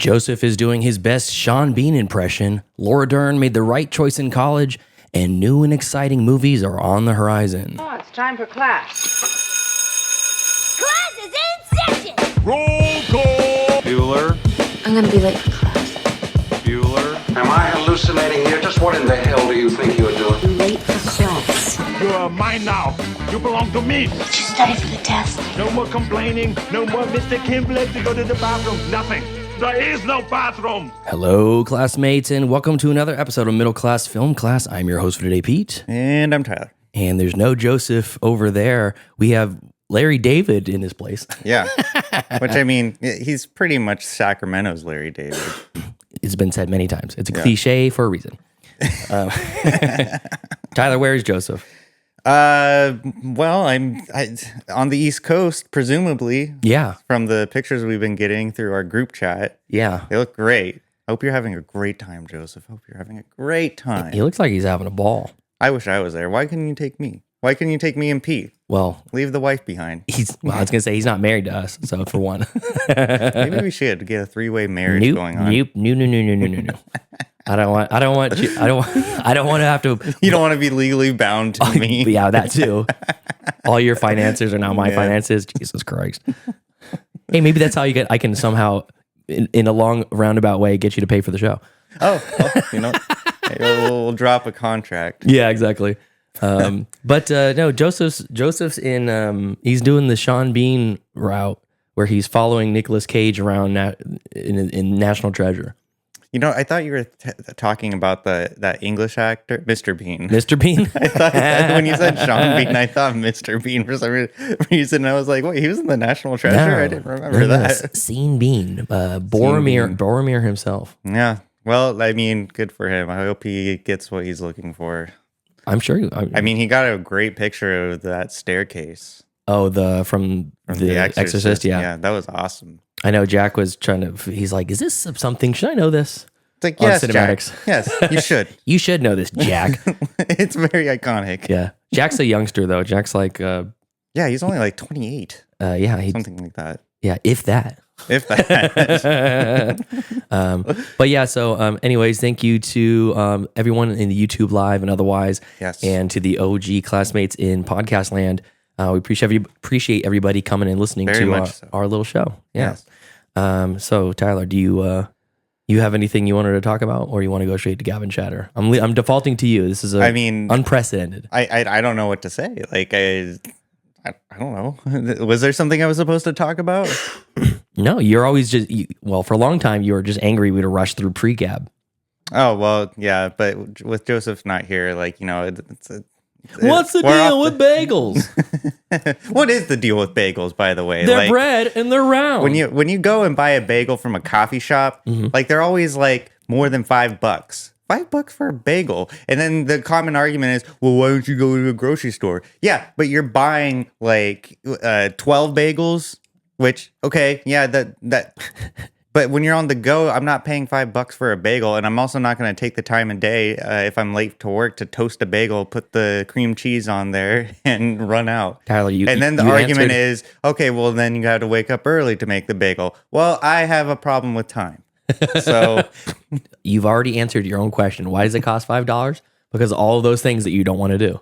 Joseph is doing his best Sean Bean impression. Laura Dern made the right choice in college, and new and exciting movies are on the horizon. Oh, it's time for class. Class is in session! Roll call! Bueller? I'm gonna be late for class. Bueller? Am I hallucinating here? Just what in the hell do you think you're doing? I'm late for class. You're mine now. You belong to me. Did you study for the test? No more complaining. No more Mr. Kimball to go to the bathroom. Nothing. There is no bathroom. Hello, classmates, and welcome to another episode of Middle Class Film Class. I'm your host for today, Pete. And I'm Tyler. And there's no Joseph over there. We have Larry David in this place. Yeah. Which, I mean, he's pretty much Sacramento's Larry David. It's been said many times. It's a cliche for a reason. Tyler, where is Joseph? Well, I'm on the East Coast, presumably. Yeah. From the pictures we've been getting through our group chat. Yeah. They look great. Hope you're having a great time, Joseph. Hope you're having a great time. He looks like he's having a ball. I wish I was there. Why couldn't you take me? Why couldn't you take me and Pete? Well, leave the wife behind. I was going to say he's not married to us, so for one. Maybe we should get a three-way marriage going on. No. I don't want to have to. You don't want to be legally bound to me. Yeah, that too. All your finances are now my finances. Jesus Christ. Hey, maybe that's how I can somehow, in a long roundabout way, get you to pay for the show. Oh, well, we'll drop a contract. Yeah, exactly. But no, Joseph's in. He's doing the Sean Bean route where he's following Nicolas Cage around in National Treasure. You know, I thought you were talking about that English actor, Mr. Bean. Mr. Bean? I thought when you said Sean Bean, I thought Mr. Bean for some reason. I was like, wait, he was in the National Treasure? No, I didn't remember that. Scene Bean. Boromir himself. Yeah. Well, I mean, good for him. I hope he gets what he's looking for. I'm sure. I mean, he got a great picture of that staircase. Oh, from the Exorcist. Yeah, that was awesome. I know Jack was trying to. He's like, "Is this something? Should I know this?" It's like, yes, Jack. Yes, you should. You should know this, Jack. It's very iconic. Yeah, Jack's a youngster though. Jack's like, yeah, he's only like 28. Yeah, something like that. Yeah, if that. If that. But yeah, so anyways, thank you to everyone in the YouTube live and otherwise, yes, and to the OG classmates in podcast land. We appreciate everybody coming and listening to our little show. Yeah. Yes. So Tyler, do you have anything you wanted to talk about, or you want to go straight to Gavin chatter? I'm defaulting to you. This is unprecedented. I don't know what to say. Like I don't know. Was there something I was supposed to talk about? No, you're always for a long time you were just angry we'd rush through pre-gab. Oh well, yeah, but with Joseph not here, What's the deal with bagels? What is the deal with bagels, by the way? They're bread and they're round. When you go and buy a bagel from a coffee shop, they're always like more than $5. $5 for a bagel. And then the common argument is, well, why don't you go to a grocery store? Yeah, but you're buying like 12 bagels, which, okay, yeah, that but when you're on the go, I'm not paying $5 for a bagel, and I'm also not going to take the time of day if I'm late to work to toast a bagel, put the cream cheese on there, and run out. Tyler, then the argument is, okay, well, then you got to wake up early to make the bagel. Well, I have a problem with time. So you've already answered your own question. Why does it cost $5? Because of all of those things that you don't want to do.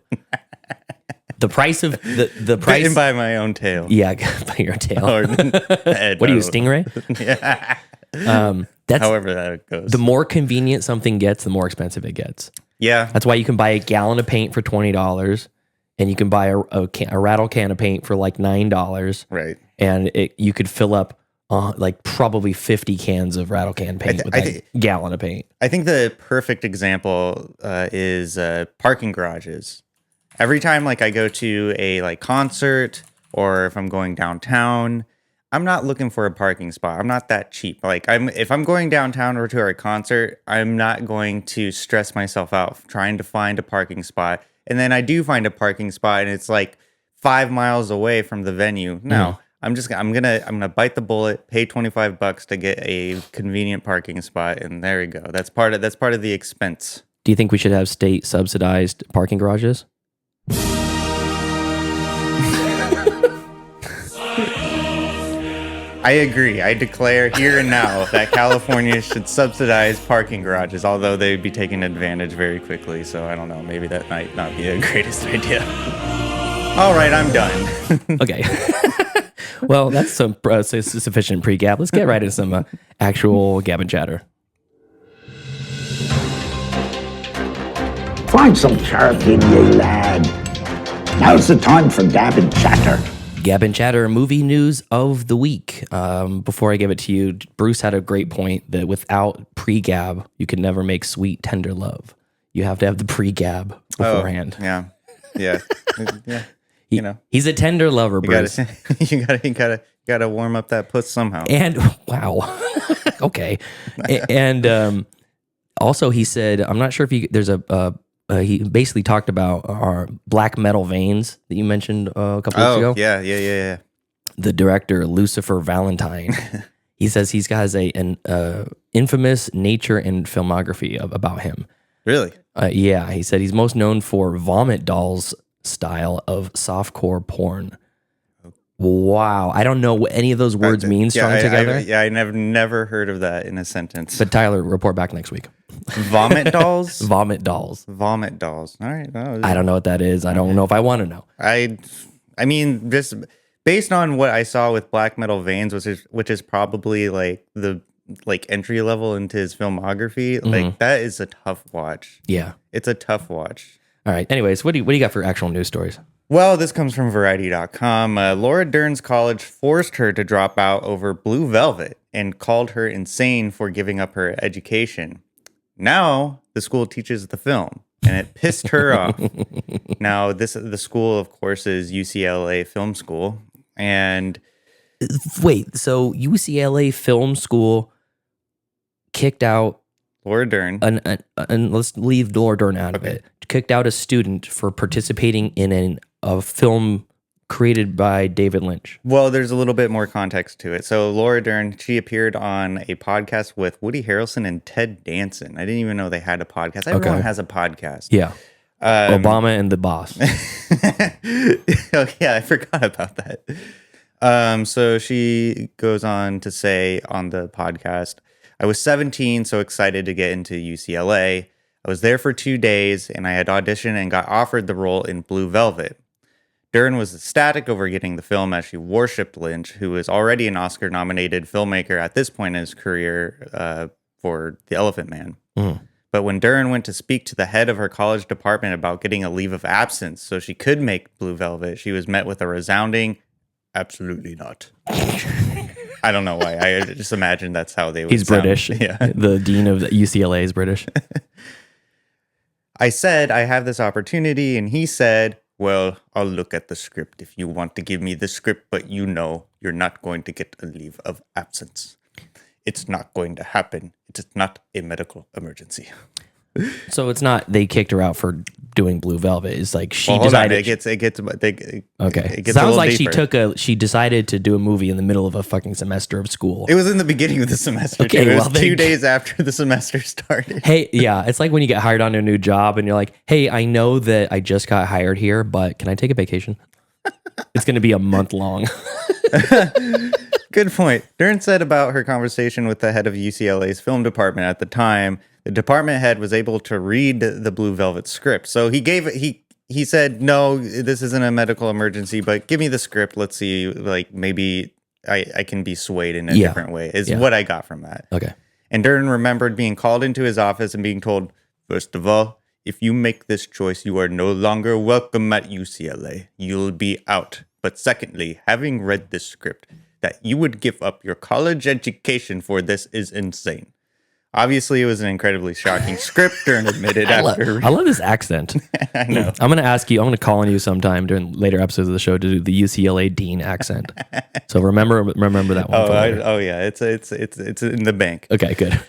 The price of the price. Bitten by my own tail. Yeah, by your tail. What are you, a stingray? Yeah. That's however that goes. The more convenient something gets, the more expensive it gets. Yeah. That's why you can buy a gallon of paint for $20, and you can buy a rattle can of paint for like $9. Right. And you could fill up like probably 50 cans of rattle can paint with a gallon of paint. I think the perfect example is parking garages. Every time I go to a concert, or if I'm going downtown, I'm not looking for a parking spot. I'm not that cheap. If I'm going downtown or to a concert, I'm not going to stress myself out trying to find a parking spot. And then I do find a parking spot and it's like 5 miles away from the venue. No, I'm gonna bite the bullet, pay $25 to get a convenient parking spot, and there we go. That's part of the expense. Do you think we should have state subsidized parking garages? I agree. I declare here and now that California should subsidize parking garages, although they'd be taken advantage very quickly. So I don't know. Maybe that might not be the greatest idea. All right, I'm done. Okay. Well, that's some sufficient pre-gab. Let's get right into some actual gab and chatter. Find some charity, ye lad. Now's the time for gab and chatter. Gab and chatter movie news of the week. Before I give it to you, Bruce had a great point that without pre-gab, you can never make sweet, tender love. You have to have the pre-gab beforehand. Yeah. Yeah. He's a tender lover, Bruce. You gotta warm up that puss somehow. And wow. Okay. And also he said, I'm not sure if there's he basically talked about our black metal veins that you mentioned a couple weeks ago. Yeah. The director, Lucifer Valentine, he says he's got an infamous nature and filmography about him. Really? Yeah, he said he's most known for Vomit Dolls style of softcore porn. Wow, I don't know what any of those words mean strung together. I never heard of that in a sentence. But Tyler, report back next week. Vomit dolls? Vomit dolls. Vomit dolls. All right. I don't know what that is. I don't know if I want to know. I mean, just based on what I saw with Black Metal Veins, which is probably like the entry level into his filmography, like that is a tough watch. Yeah, it's a tough watch. All right. Anyways, what do you got for actual news stories? Well, this comes from Variety.com. Laura Dern's college forced her to drop out over Blue Velvet and called her insane for giving up her education. Now the school teaches the film, and it pissed her off. Now the school, of course, is UCLA Film School, and wait, so UCLA Film School kicked out Laura Dern, and let's leave Laura Dern out of it. Kicked out a student for participating in a film created by David Lynch. Well, there's a little bit more context to it. So Laura Dern, she appeared on a podcast with Woody Harrelson and Ted Danson. I didn't even know they had a podcast. Everyone has a podcast. Yeah. Obama and the Boss. Oh, yeah, I forgot about that. So she goes on to say on the podcast, I was 17, so excited to get into UCLA. I was there for 2 days, and I had auditioned and got offered the role in Blue Velvet. Dern was ecstatic over getting the film as she worshipped Lynch, who was already an Oscar-nominated filmmaker at this point in his career for The Elephant Man. But when Dern went to speak to the head of her college department about getting a leave of absence so she could make Blue Velvet, she was met with a resounding, absolutely not. I don't know why. I just imagine that's how they would He's sound. British. Yeah. The dean of UCLA is British. I said, I have this opportunity, and he said, well, I'll look at the script if you want to give me the script, but you know you're not going to get a leave of absence. It's not going to happen. It's not a medical emergency. So it's not they kicked her out for doing Blue Velvet. It's like she Hold decided. on. It gets Sounds a like deeper. she decided to do a movie in the middle of a fucking semester of school. It was in the beginning of the semester. Okay, It was well, then- 2 days after the semester started. Hey, yeah, it's like when you get hired on a new job and you're like, hey, I know that I just got hired here, but can I take a vacation? It's going to be a month long. Good point. Dern said about her conversation with the head of UCLA's film department at the time, the department head was able to read the Blue Velvet script. So he said, no, this isn't a medical emergency, but give me the script. Let's see, like maybe I can be swayed in a different way is what I got from that. Okay. And Dern remembered being called into his office and being told, first of all, if you make this choice, you are no longer welcome at UCLA. You'll be out. But secondly, having read this script, that you would give up your college education for this is insane. Obviously, it was an incredibly shocking script, Dern admitted after. I love this accent. I know. I'm going to ask you, I'm going to call on you sometime during later episodes of the show to do the UCLA Dean accent. So remember that one. Yeah, it's in the bank. Okay, good.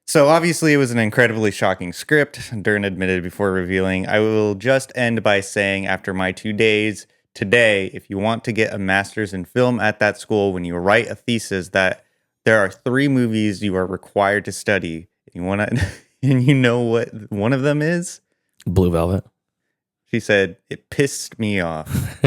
So obviously it was an incredibly shocking script, Dern admitted before revealing, I will just end by saying after my 2 days today, if you want to get a master's in film at that school, when you write a thesis that there are 3 movies you are required to study, you want to, and you know what one of them is? Blue Velvet. She said, "It pissed me off."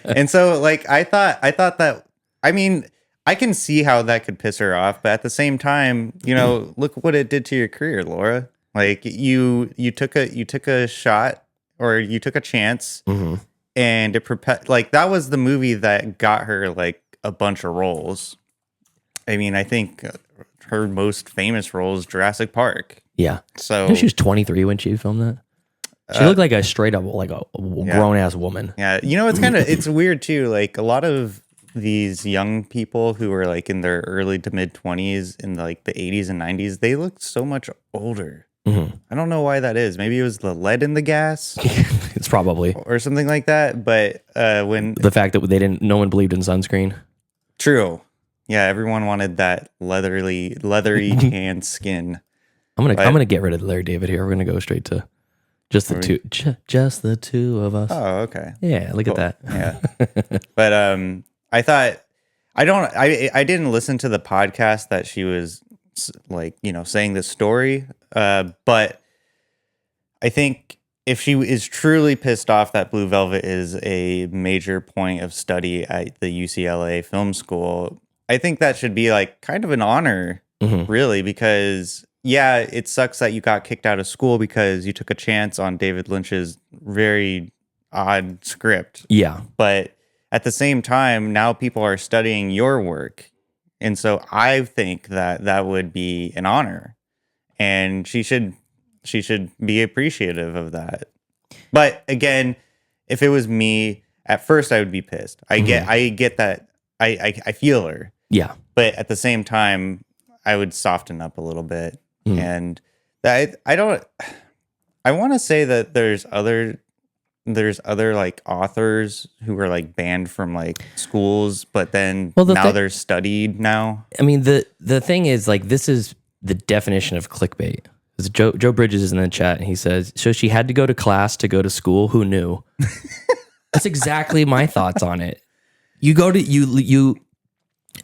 And so, like, I thought that, I mean, I can see how that could piss her off, but at the same time, you know, look what it did to your career, Laura. Like, you took a shot, or you took a chance, and it like, that was the movie that got her like a bunch of roles. I mean, I think her most famous role is Jurassic Park. Yeah. So I think she was 23 when she filmed that. She looked like a straight up, like a grown ass woman. Yeah. You know, it's weird too. Like, a lot of these young people who are like in their early to mid 20s in like the 80s and 90s, they look so much older. I don't know why that is. Maybe it was the lead in the gas. It's probably. Or something like that. But when The fact that no one believed in sunscreen. True. Yeah, everyone wanted that leathery tan skin. I'm gonna get rid of Larry David here. We're gonna go straight to just the two, just the two of us. Oh, okay. Yeah, look at that. Yeah. But I thought I didn't listen to the podcast that she was like, you know, saying this story. But I think if she is truly pissed off that Blue Velvet is a major point of study at the UCLA Film School, I think that should be like kind of an honor, really, because yeah, it sucks that you got kicked out of school because you took a chance on David Lynch's very odd script. Yeah. But at the same time, now people are studying your work. And so I think that that would be an honor. And she should be appreciative of that. But again, if it was me, at first I would be pissed. I get that. I feel her. Yeah. But at the same time, I would soften up a little bit. And that I want to say that there's other like authors who were like banned from like schools, but then they're studied now. I mean, the thing is, like, this is the definition of clickbait. Joe Bridges is in the chat and he says, so she had to go to class to go to school. Who knew? That's exactly my thoughts on it. You go to you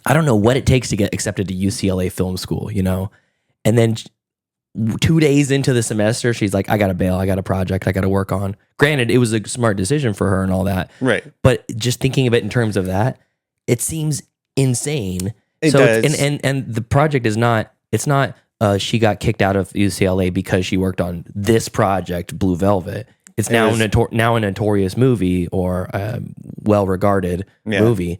I don't know what it takes to get accepted to UCLA Film School, you know? And then 2 days into the semester, she's like, I got to bail. I got a project I got to work on. Granted, it was a smart decision for her and all that. Right. But just thinking of it in terms of that, it seems insane. It does. And the project is not, it's not she got kicked out of UCLA because she worked on this project, Blue Velvet. It's now a notorious movie or well-regarded movie.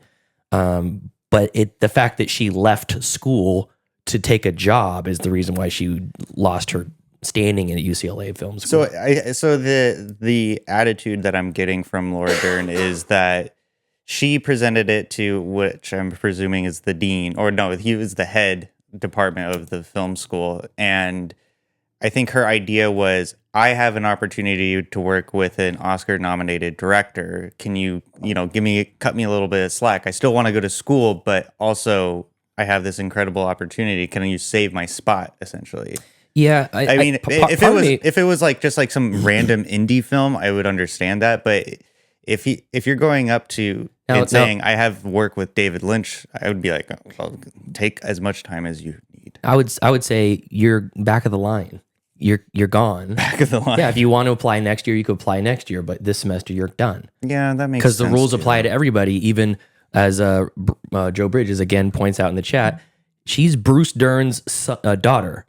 But the fact that she left school to take a job is the reason why she lost her standing in UCLA Film School. So the attitude that I'm getting from Laura Dern is that she presented it to, which I'm presuming is the dean, or no, he was the head department of the film school, and I think her idea was, I have an opportunity to work with an Oscar-nominated director. Can you, cut me a little bit of slack? I still want to go to school, but also I have this incredible opportunity. Can you save my spot, essentially? Yeah, I mean, if it was like just like some random indie film, I would understand that. But if you're going up to and saying I have work with David Lynch, I would be like, well, take as much time as you need. I would say you're back of the line. You're gone. Back of the line. Yeah, if you want to apply next year, you could apply next year, but this semester you're done. Yeah, that makes sense. Because the rules apply to everybody, even as Joe Bridges again points out in the chat. She's Bruce Dern's daughter.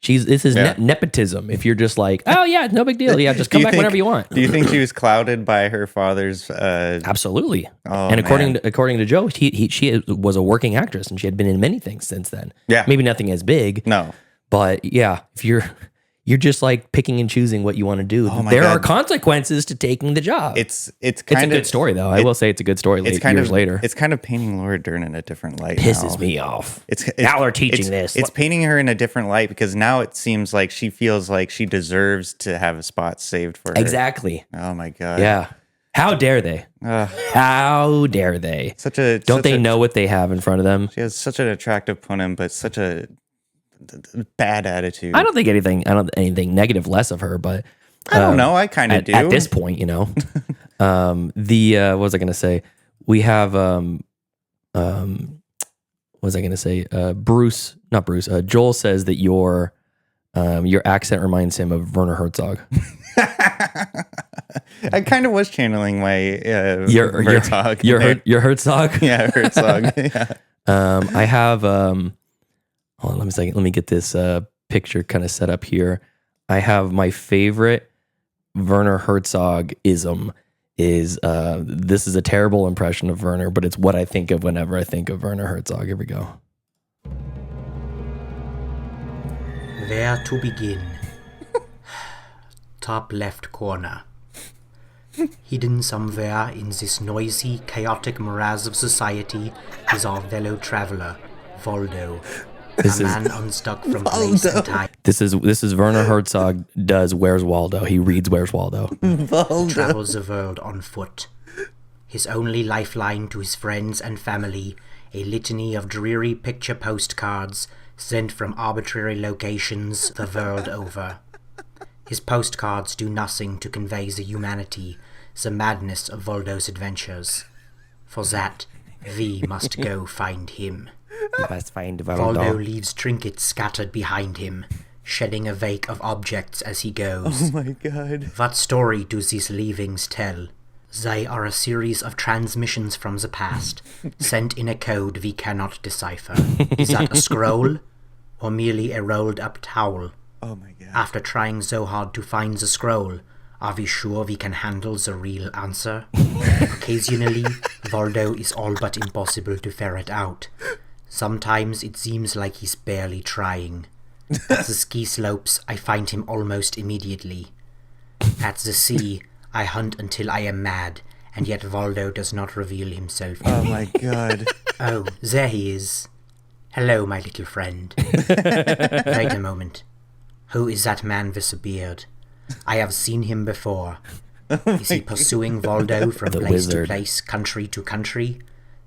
This is nepotism. If you're just like, oh yeah, no big deal. Yeah, just come back whenever you want. Do you think she was clouded by her father's? Absolutely. Oh, and according to Joe, she was a working actress and she had been in many things since then. Yeah, maybe nothing as big. No, but yeah, if you're just like picking and choosing what you want to do. There are consequences to taking the job. It's a good story though. I will say it's a good story. Years later, it's kind of painting Laura Dern in a different light. Pisses me off. Now they're teaching this. It's painting her in a different light because now it seems like she feels like she deserves to have a spot saved for her. Exactly. Oh my god. Yeah. How dare they? How dare they? Don't they know what they have in front of them? She has such an attractive punum, but such a bad attitude. I don't think anything negative less of her, but I don't know. I kind of do at this point, what was I going to say? We have what was I going to say? Joel says that your accent reminds him of Werner Herzog. I kind of was channeling my Herzog. Your Herzog. Yeah, Herzog. Yeah. I have. Hold on, let me second. Let me get this picture kind of set up here. I have my favorite Werner Herzog ism. Is this is a terrible impression of Werner, but it's what I think of whenever I think of Werner Herzog. Here we go. Where to begin? Top left corner. Hidden somewhere in this noisy, chaotic morass of society is our fellow traveler, Waldo. A man unstuck from place and time. This is Werner Herzog does Where's Waldo. He reads Where's Waldo. Travels the world on foot. His only lifeline to his friends and family, a litany of dreary picture postcards sent from arbitrary locations the world over. His postcards do nothing to convey the humanity, the madness of Waldo's adventures. For that, we must go find him. You must find Waldo leaves trinkets scattered behind him, shedding a wake of objects as he goes. Oh my god. What story do these leavings tell? They are a series of transmissions from the past, sent in a code we cannot decipher. Is that a scroll, or merely a rolled-up towel? Oh my god. After trying so hard to find the scroll, are we sure we can handle the real answer? Occasionally, Waldo is all but impossible to ferret out. Sometimes it seems like he's barely trying. At the ski slopes, I find him almost immediately. At the sea, I hunt until I am mad, and yet Waldo does not reveal himself to Oh me. my god. Oh, there he is. Hello, my little friend. Wait a moment. Who is that man with the beard? I have seen him before. Is he pursuing Waldo from The place wizard. to place, country to country?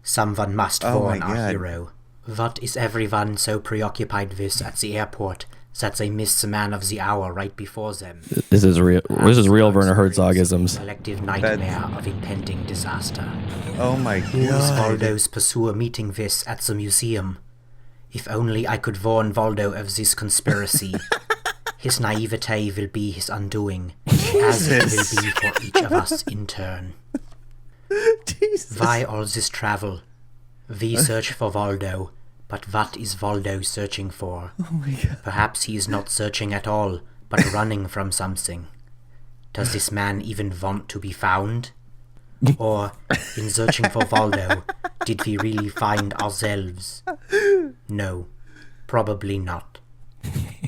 Someone must Oh warn my our God. hero. What is everyone so preoccupied with at the airport that they miss the man of the hour right before them? This is real. This is real Werner Perhaps Herzogisms. Collective nightmare of impending disaster. Oh my Who is god. Waldo's pursuer meeting with at the museum? If only I could warn Waldo of this conspiracy. His naivete will be his undoing, as it will be for each of us in turn. Jesus. Why all this travel? We search for Waldo, but what is Waldo searching for? Oh my god. Perhaps he is not searching at all, but running from something. Does this man even want to be found? Or, in searching for Waldo, did we really find ourselves? No, probably not.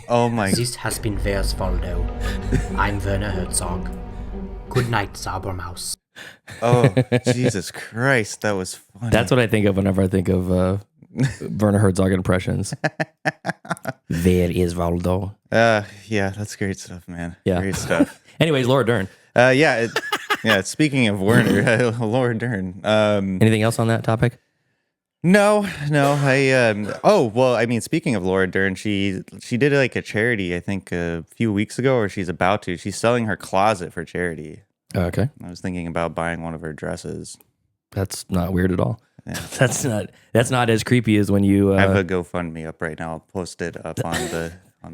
Oh my. This has been Where's Waldo. I'm Werner Herzog. Good night, Saubermaus. Oh Jesus Christ, that was funny. That's what I think of whenever I think of Werner Herzog impressions. Where is Waldo? Yeah, that's great stuff, man. Yeah. Great stuff. Anyways, Laura Dern. Yeah. Speaking of Werner, Laura Dern. Anything else on that topic? No. Speaking of Laura Dern, she did like a charity, I think a few weeks ago, or she's about to. She's selling her closet for charity. Okay, I was thinking about buying one of her dresses. that's not weird at all. Yeah. That's not as creepy as when you. I have a GoFundMe up right now. I'll post it up on the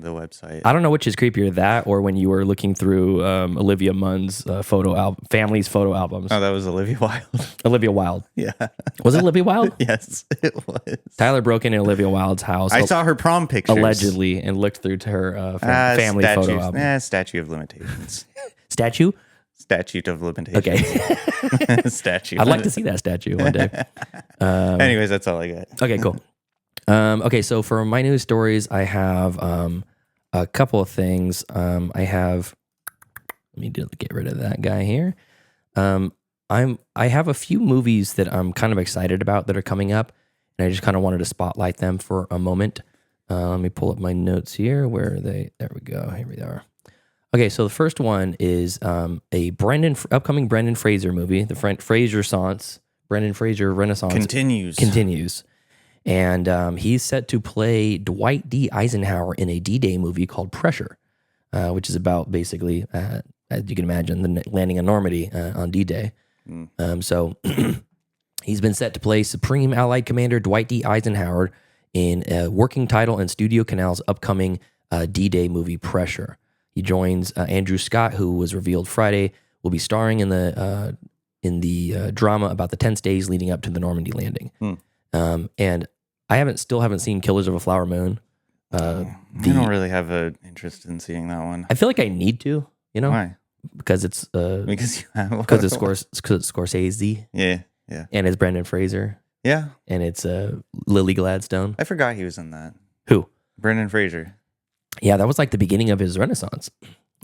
website. I don't know which is creepier, that or when you were looking through Olivia Munn's family's photo albums. Oh, that was Olivia Wilde. Olivia Wilde. Yeah. Was it Olivia Wilde? Yes, it was. Tyler broke into Olivia Wilde's house. I saw her prom pictures. allegedly, and looked through to her family photo album. Statute of limitations. Statue? Statute of limitations. Okay. Statute. I'd like to see that statue one day. Anyways, that's all I got. Okay, cool. Okay, so for my news stories, I have a couple of things. Let me get rid of that guy here. I have a few movies that I'm kind of excited about that are coming up, and I just kind of wanted to spotlight them for a moment. Let me pull up my notes here. Where are they? There we go. Here we are. Okay, so the first one is a upcoming Brendan Fraser movie, the Brendan Fraser Renaissance continues. And he's set to play Dwight D. Eisenhower in a D-Day movie called Pressure, which is about basically, as you can imagine, the landing of Normandy on D-Day. So he's been set to play Supreme Allied Commander Dwight D. Eisenhower in a working title and Studio Canal's upcoming D-Day movie Pressure. He joins Andrew Scott, who was revealed Friday, will be starring in the drama about the 10 days leading up to the Normandy landing. And I still haven't seen Killers of a Flower Moon. I don't really have an interest in seeing that one. I feel like I need to, Why? because it's Because you have because it's Scorsese Yeah. and it's Brendan Fraser Yeah. and it's Lily Gladstone. I forgot he was in that. Who? Brendan Fraser. Yeah, that was like the beginning of his renaissance.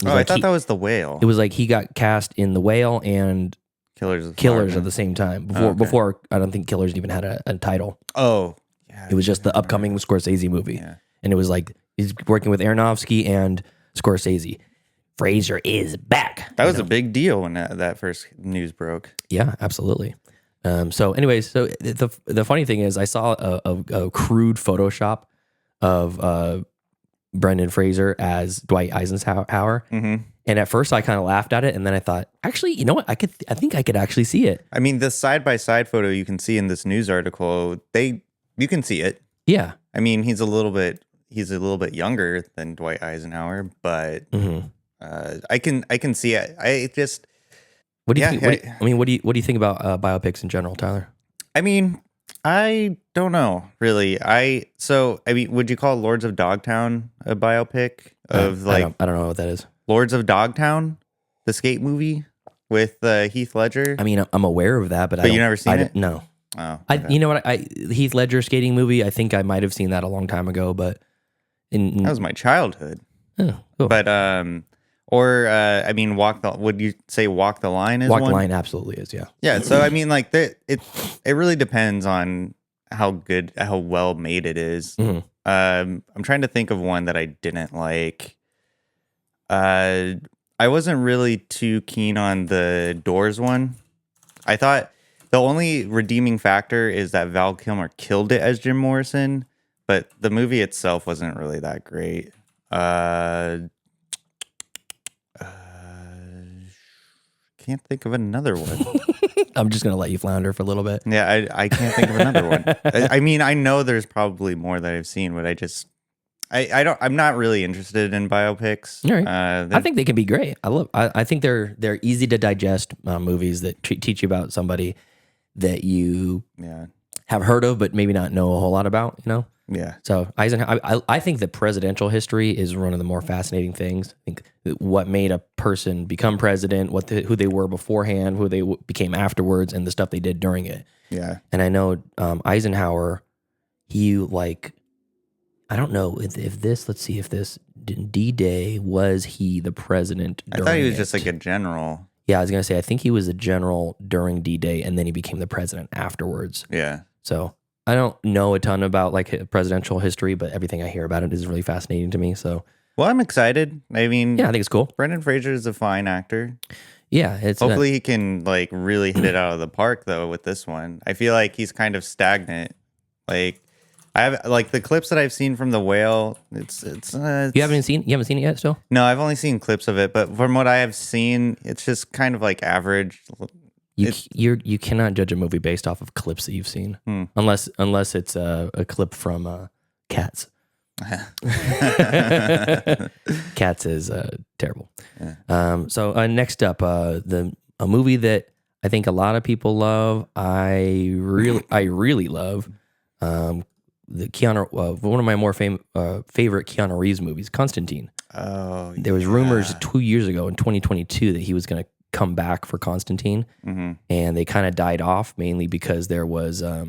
I thought that was The Whale. It was like he got cast in The Whale and Killers of the Killers Flower at the same time. okay. Before I don't think Killers even had a title. Oh, yeah. It was just the upcoming Scorsese movie. Yeah. And it was like he's working with Aronofsky and Scorsese. Fraser is back. That was a big deal when that first news broke. Yeah, absolutely. So anyways, so the funny thing is I saw a crude Photoshop of Brendan Fraser as Dwight Eisenhower. Mm-hmm. And at first I kind of laughed at it. And then I thought, actually, you know what? I think I could actually see it. I mean, the side-by-side photo you can see in this news article, you can see it. Yeah. I mean, he's a little bit younger than Dwight Eisenhower, but I can see it. I just What do you think? What do you think about biopics in general, Tyler? I mean, I don't know really. Would you call Lords of Dogtown a biopic of I don't know what that is. Lords of Dogtown, the skate movie with Heath Ledger? I mean, I'm aware of that, but you never seen it? No. Oh, okay. You know what? Heath Ledger skating movie. I think I might have seen that a long time ago, but that was my childhood. Oh, cool. But would you say Walk the Line is Walk the one? Line absolutely is, yeah. Yeah, so I mean, like it really depends on how well made it is. Mm-hmm. I'm trying to think of one that I didn't like. I wasn't really too keen on the Doors one. I thought the only redeeming factor is that Val Kilmer killed it as Jim Morrison, but the movie itself wasn't really that great. Can't think of another one. I'm just gonna let you flounder for a little bit. Yeah, I can't think of another one. I mean, I know there's probably more that I've seen, but I'm not really interested in biopics. All right. I think they can be great. I think they're easy to digest movies that teach you about somebody that you have heard of, but maybe not know a whole lot about. Yeah. So I think that presidential history is one of the more fascinating things. I think that what made a person become president, who they were beforehand, who they became afterwards, and the stuff they did during it. Yeah. And I know Eisenhower, I don't know if this D-Day, was he the president during I thought he was it? just like a general. Yeah, I was going to say, I think he was a general during D-Day, and then he became the president afterwards. Yeah. So I don't know a ton about presidential history, but everything I hear about it is really fascinating to me. So, well, I'm excited. I mean, yeah, I think it's cool. Brendan Fraser is a fine actor. Yeah, Hopefully he can really hit it out of the park though with this one. I feel like he's kind of stagnant. Like I have the clips that I've seen from The Whale. It's you haven't seen it yet still? No, I've only seen clips of it, but from what I have seen, it's just kind of like average. You cannot judge a movie based off of clips that you've seen, unless it's a clip from Cats. Cats is terrible. Yeah. So next up, a movie that I think a lot of people love. I really love. The one of my more favorite Keanu Reeves movies, Constantine. Oh, there was rumors 2 years ago in 2022 that he was going to come back for Constantine, and they kind of died off mainly because there was a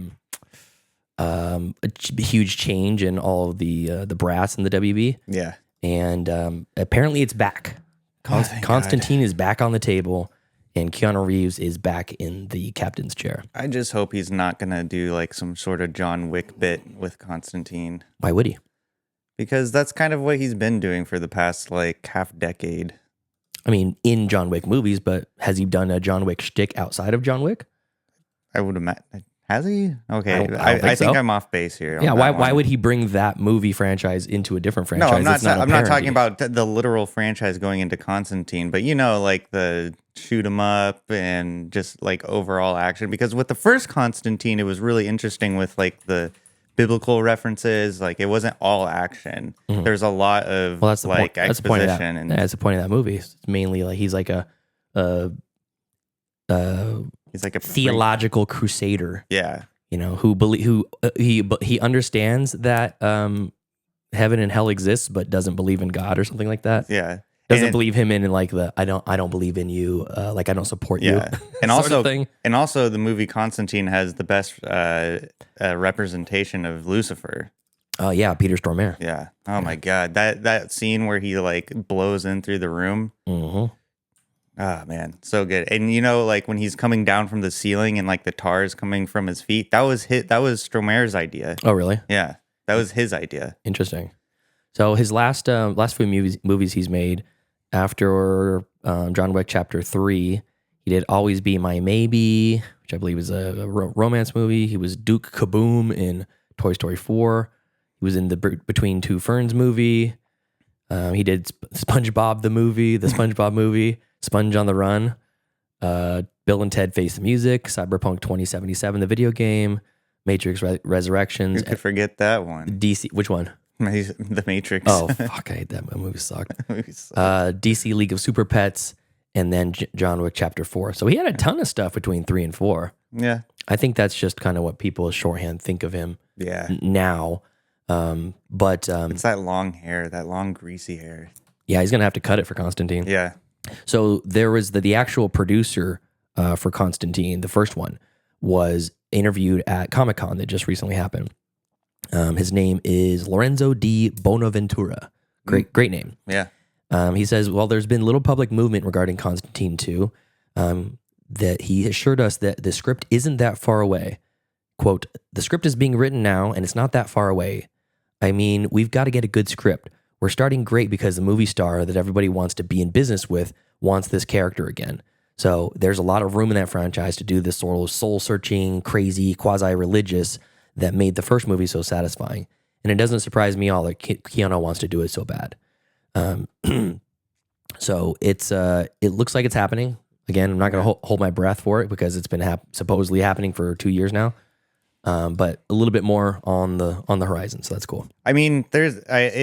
huge change in all of the brass in the WB. Yeah, and apparently it's back. Constantine is back on the table. And Keanu Reeves is back in the captain's chair. I just hope he's not going to do some sort of John Wick bit with Constantine. Why would he? Because that's kind of what he's been doing for the past half decade. I mean, in John Wick movies, but has he done a John Wick shtick outside of John Wick? I would imagine. Has he? Okay. I think I'm off base here. Yeah, why would he bring that movie franchise into a different franchise? No, I'm not talking about the literal franchise going into Constantine, but the shoot 'em up and just overall action. Because with the first Constantine, it was really interesting with the biblical references. It wasn't all action. There's a lot of that's the point. exposition. That's the point of that movie. It's mainly he's a He's like a theological crusader. Yeah. You know, he understands that heaven and hell exists, but doesn't believe in God or something like that. Yeah. Doesn't believe him in like the I don't believe in you, like I don't support you. And sort also of thing. and also the movie Constantine has the best representation of Lucifer. Oh yeah, Peter Stormare. Yeah. Oh my God, that scene where he like blows in through the room. Mm-hmm. Ah man, so good. And you know, like when he's coming down from the ceiling and like the tar is coming from his feet, that was Stromare's idea. Oh really? Yeah, that was his idea. Interesting. So his last few movies he's made after John Wick Chapter 3, he did Always Be My Maybe, which I believe is a romance movie. He was Duke Kaboom in Toy Story 4. He was in the Between Two Ferns movie. He did SpongeBob the SpongeBob movie, Sponge on the Run, Bill and Ted Face the Music, Cyberpunk 2077, the video game, Matrix Resurrections. Who could forget that one? DC, which one? The Matrix. Oh, fuck, I hate that movie. Sucked. DC League of Super Pets, and then John Wick Chapter 4. So he had a ton of stuff between 3 and 4. Yeah. I think that's just kind of what people shorthand think of him now. But it's that long hair, that long greasy hair. Yeah, he's going to have to cut it for Constantine. Yeah. So there was the actual producer for Constantine, the first one, was interviewed at Comic-Con that just recently happened. His name is Lorenzo di Bonaventura. Great name. Yeah. He says, well, there's been little public movement regarding Constantine 2, that he assured us that the script isn't that far away. Quote, the script is being written now, and it's not that far away. I mean, we've got to get a good script. We're starting great because the movie star that everybody wants to be in business with wants this character again. So there's a lot of room in that franchise to do this sort of soul-searching, crazy, quasi-religious that made the first movie so satisfying. And it doesn't surprise me all that Keanu wants to do it so bad. So it looks like it's happening. Again, I'm not going to hold my breath for it because it's been supposedly happening for 2 years now. But a little bit more on the horizon, so that's cool. I mean, I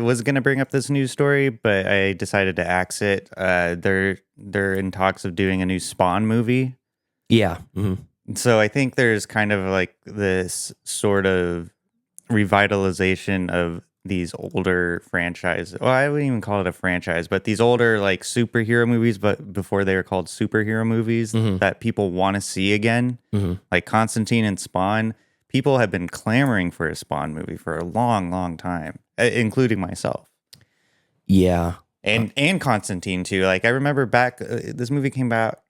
was gonna bring up this news story, but I decided to axe it. They're in talks of doing a new Spawn movie. Yeah. Mm-hmm. So I think there's kind of like this sort of revitalization of these older franchises. Well, I wouldn't even call it a franchise, but these older like superhero movies, but before they were called superhero movies, that people want to see again, like Constantine and Spawn. People have been clamoring for a Spawn movie for a long, long time, including myself. Yeah, and Constantine too. Like I remember back, this movie came out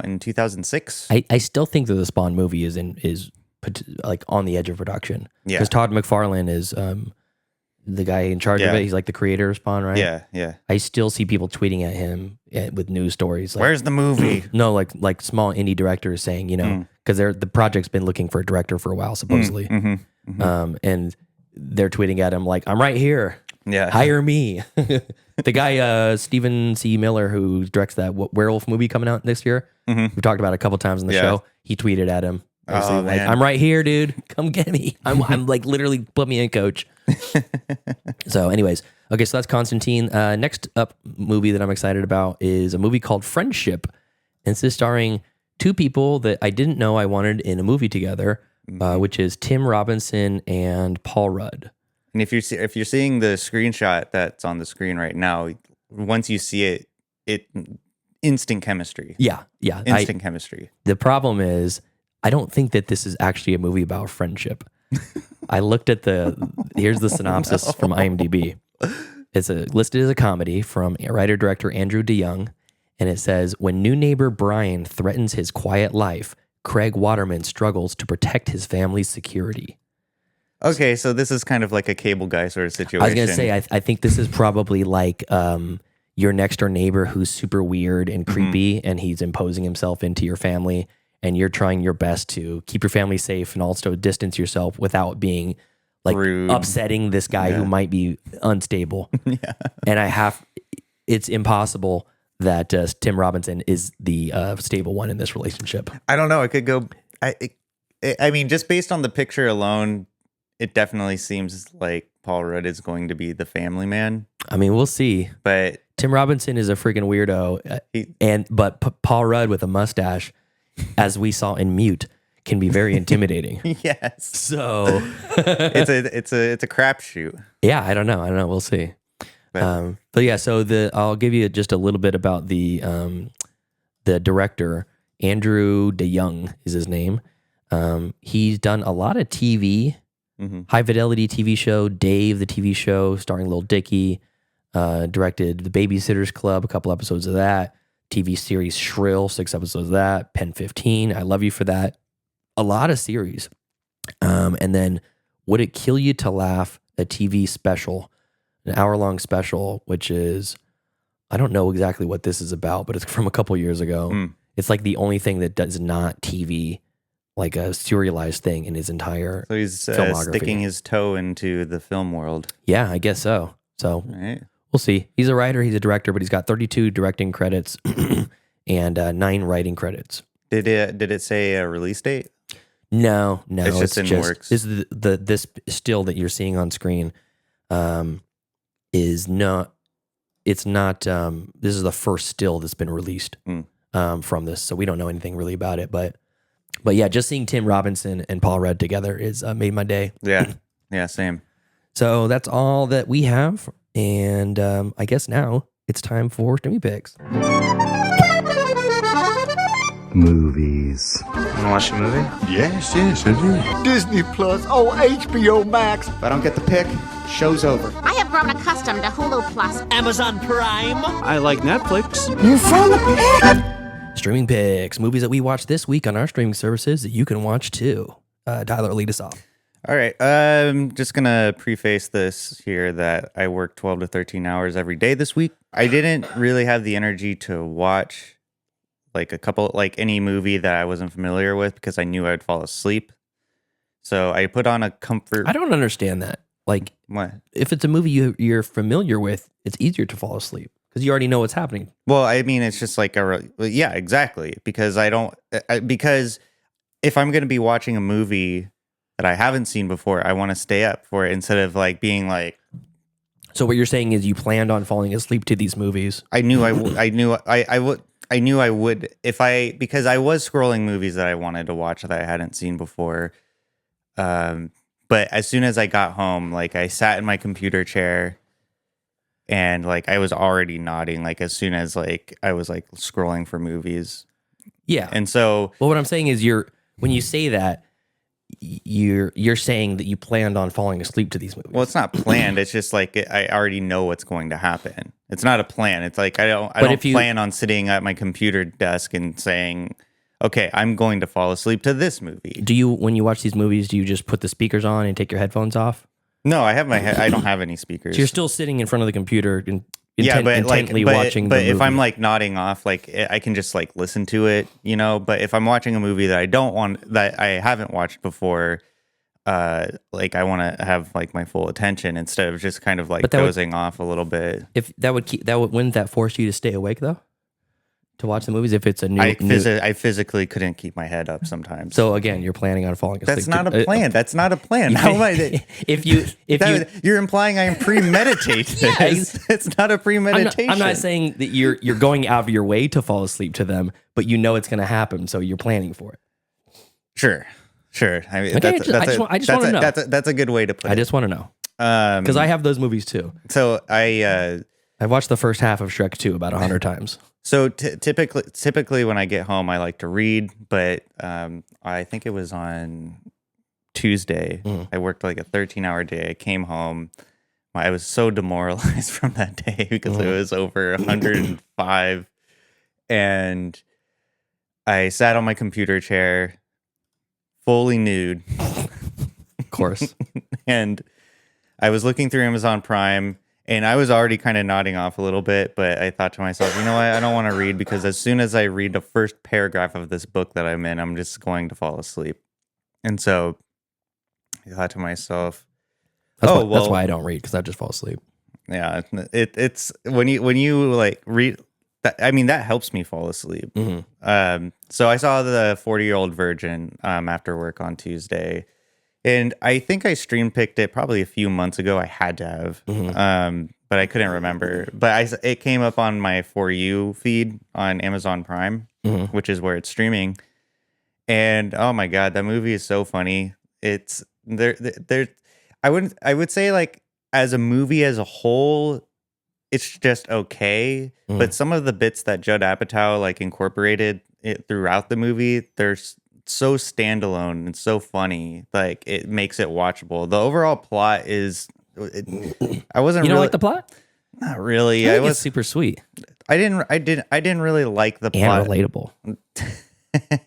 in 2006. I still think that the Spawn movie is like on the edge of production. Yeah, because Todd McFarlane is the guy in charge of it. He's like the creator of Spawn, right? Yeah. I still see people tweeting at him with news stories. Like, where's the movie? No, like small indie directors saying, because the project's been looking for a director for a while, supposedly. And they're tweeting at him like, I'm right here. Yeah. Hire me. The guy, Stephen C. Miller, who directs that werewolf movie coming out next year, we've talked about it a couple times on the show. He tweeted at him. Oh, like, man. I'm right here, dude. Come get me. I'm like literally put me in, coach. So anyways, okay, so that's Constantine. Next up movie that I'm excited about is a movie called Friendship. And this is starring two people that I didn't know I wanted in a movie together, which is Tim Robinson and Paul Rudd. And if you're seeing the screenshot that's on the screen right now, once you see it instant chemistry. Yeah. Instant chemistry. The problem is I don't think that this is actually a movie about friendship. I looked at here's the synopsis from IMDb. It's listed as a comedy from writer-director Andrew DeYoung, and it says, when new neighbor Brian threatens his quiet life, Craig Waterman struggles to protect his family's security. Okay, so this is kind of like a Cable Guy sort of situation. I was going to say, I think this is probably like your next door neighbor who's super weird and creepy, and he's imposing himself into your family, and you're trying your best to keep your family safe and also distance yourself without being like rude, upsetting this guy who might be unstable. And it's impossible that Tim Robinson is the stable one in this relationship. I don't know. It could go. I mean, just based on the picture alone, it definitely seems like Paul Rudd is going to be the family man. I mean, we'll see. But Tim Robinson is a freaking weirdo, but Paul Rudd with a mustache, as we saw in Mute, can be very intimidating. Yes. So it's a crapshoot. yeah, I don't know. We'll see. But yeah, so I'll give you just a little bit about the director. Andrew DeYoung is his name. He's done a lot of TV, high fidelity TV show, Dave, the TV show starring Lil Dicky. Directed The Babysitters Club, a couple episodes of that. TV series Shrill, 6 episodes of that. Pen 15, I Love You for That. A lot of series. And then Would It Kill You to Laugh, a TV special, an hour-long special, which is, I don't know exactly what this is about, but it's from a couple years ago. It's like the only thing that does not TV, like a serialized thing in his entire So he's filmography. sticking his toe into the film world. Yeah, I guess so. So Right. we'll see. He's a writer, he's a director, but he's got 32 directing credits and 9 writing credits. Did it say a release date? No, It's just in works. This is this still that you're seeing on screen is not. It's not. This is the first still that's been released from this, so we don't know anything really about it. But yeah, just seeing Tim Robinson and Paul Rudd together is made my day. Yeah, yeah, same. So that's all that we have, and I guess now it's time for Streamy Picks. Movies. Wanna watch a movie? Yes, I do. Disney Plus, oh, HBO Max. If I don't get the pick, show's over. I have grown accustomed to Hulu Plus. Amazon Prime. I like Netflix. You found the pick. Streaming Picks, movies that we watched this week on our streaming services that you can watch too. Tyler, lead us off. All right. I'm just going to preface this here that I work 12 to 13 hours every day this week. I didn't really have the energy to watch any movie that I wasn't familiar with because I knew I'd fall asleep. So I put on a comfort. I don't understand that. Like, What? if it's a movie you're familiar with, it's easier to fall asleep because you already know what's happening. Well, I mean, it's just like yeah, exactly. Because because if I'm going to be watching a movie that I haven't seen before, I want to stay up for it instead of like being like. So what you're saying is you planned on falling asleep to these movies. I knew I would because I was scrolling movies that I wanted to watch that I hadn't seen before. But as soon as I got home, like I sat in my computer chair and like I was already nodding, like as soon as like I was like scrolling for movies. Yeah. And so, well, what I'm saying is when you say that, you're saying that you planned on falling asleep to these movies. well, it's not planned. It's just like I already know what's going to happen. It's not a plan. It's like I don't plan on sitting at my computer desk and saying, okay, I'm going to fall asleep to this movie. When you watch these movies, do you just put the speakers on and take your headphones off? No, I have I don't have any speakers. So you're still sitting in front of the computer and intently watching the movie. If I'm like nodding off, like I can just like listen to it, you know. But if I'm watching a movie that I haven't watched before, like I want to have like my full attention instead of just kind of like dozing off a little bit. If wouldn't that force you to stay awake though? To watch the movies if it's a new... I physically couldn't keep my head up sometimes. So again, you're planning on falling asleep. That's not a plan. That's not a plan. How am I? You're implying I am premeditated. Yes. It's not a premeditation. I'm not saying that you're going out of your way to fall asleep to them, but you know it's going to happen, so you're planning for it. Sure. I mean, Okay, I just want to know. That's a good way to put it. I just want to know because I have those movies too. So I've watched the first half of Shrek 2 about 100 times. So typically when I get home, I like to read, but I think it was on Tuesday. I worked like a 13-hour day. I came home. I was so demoralized from that day because it was over 105. And I sat on my computer chair, fully nude. Of course. And I was looking through Amazon Prime. And I was already kind of nodding off a little bit, but I thought to myself, you know what? I don't want to read because as soon as I read the first paragraph of this book that I'm in, I'm just going to fall asleep. And so I thought to myself, that's why I don't read because I just fall asleep. Yeah, it's when you like read. I mean, that helps me fall asleep. Mm-hmm. So I saw the 40-Year-Old Virgin after work on Tuesday. And I think I stream picked it probably a few months ago. I had to have. but I couldn't remember. But it came up on my For You feed on Amazon Prime, which is where it's streaming. And oh my God, that movie is so funny. It's there. I would say like as a movie as a whole, it's just okay. But some of the bits that Judd Apatow like incorporated it throughout the movie, they're so standalone and so funny. Like it makes it watchable. The overall plot is. I wasn't. You don't really, like the plot? Not really. I think it's super sweet. I didn't really like the And plot. relatable.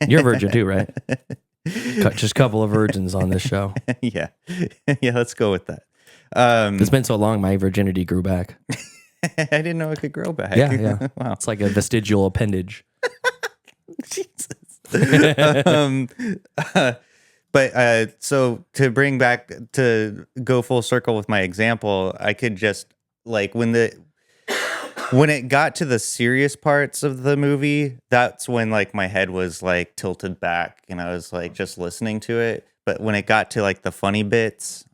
You're a virgin too, right? Just a couple of virgins on this show. Yeah. Let's go with that. It's been so long, my virginity grew back. I didn't know it could grow back. Yeah. Wow. It's like a vestigial appendage. Jesus. But so to bring back to go full circle with my example, I could just like when it got to the serious parts of the movie, that's when like my head was like tilted back and I was like just listening to it. But when it got to like the funny bits,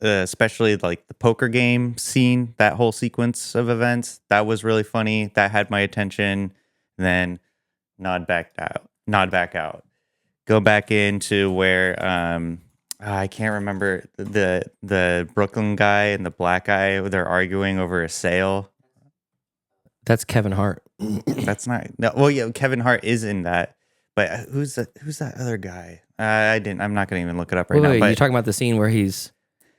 especially like the poker game scene, that whole sequence of events, that was really funny. That had my attention. And then nod back out. Go back into where I can't remember the Brooklyn guy and the black guy. They're arguing over a sale. That's Kevin Hart. That's not. No, well, yeah, Kevin Hart is in that. But who's that other guy? I'm not gonna even look it up right now. But you're talking about the scene where he's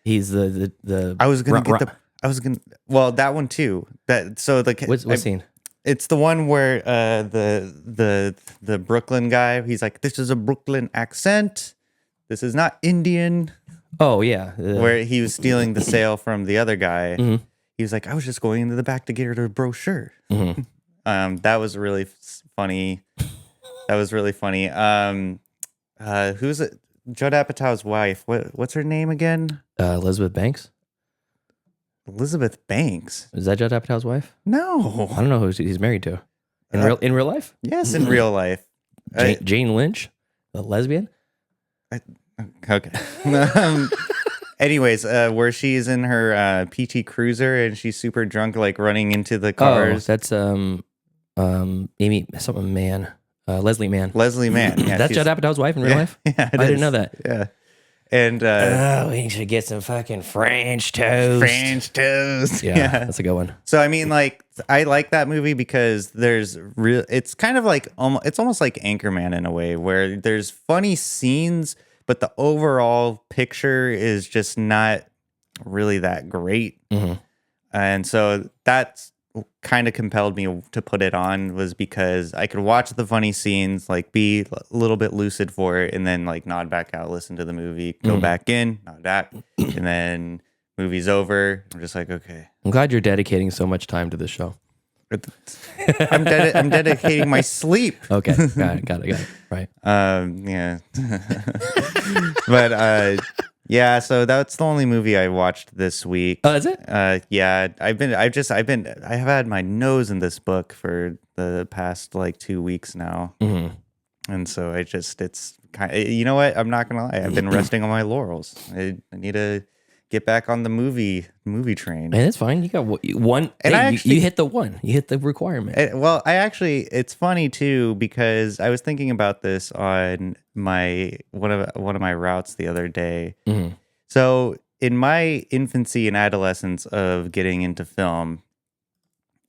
the. I was gonna well, that one too. What scene? It's the one where the Brooklyn guy, he's like, this is a Brooklyn accent. This is not Indian. Oh, yeah. Where he was stealing the sale from the other guy. Mm-hmm. He was like, I was just going into the back to get her the brochure. Mm-hmm. That was really funny. Who's it? Judd Apatow's wife. What's her name again? Elizabeth Banks. Elizabeth Banks. Is that Judd Apatow's wife? No. I don't know who he's married to. In real life? Yes, in real life. Jane Lynch, the lesbian? Okay. Anyways, where she's in her PT Cruiser and she's super drunk, like running into the cars. Oh, that's Amy something Man. Leslie Mann. Leslie Mann. Yeah, that's Judd Apatow's wife in real life? Yeah, I didn't know that. Yeah. And we should get some fucking French toast. Yeah, that's a good one. So I mean, like, I like that movie because there's it's kind of like it's almost like Anchorman in a way, where there's funny scenes, but the overall picture is just not really that great. Mm-hmm. And so that's kind of compelled me to put it on, was because I could watch the funny scenes, like be a little bit lucid for it, and then like nod back out, listen to the movie, go back in, nod back, and then movie's over. I'm just like, okay. I'm glad you're dedicating so much time to this show. I'm dedicating my sleep. Okay, got it. Right. Yeah. But yeah, so that's the only movie I watched this week. Oh, is it? Yeah, I have had my nose in this book for the past like 2 weeks now. Mm-hmm. And so it's kind of, you know what? I'm not gonna lie. I've been resting on my laurels. I need to get back on the movie train. And it's fine. You got one. And you hit the one. You hit the requirement. It's funny too, because I was thinking about this on one of my routes the other day. Mm-hmm. So in my infancy and adolescence of getting into film,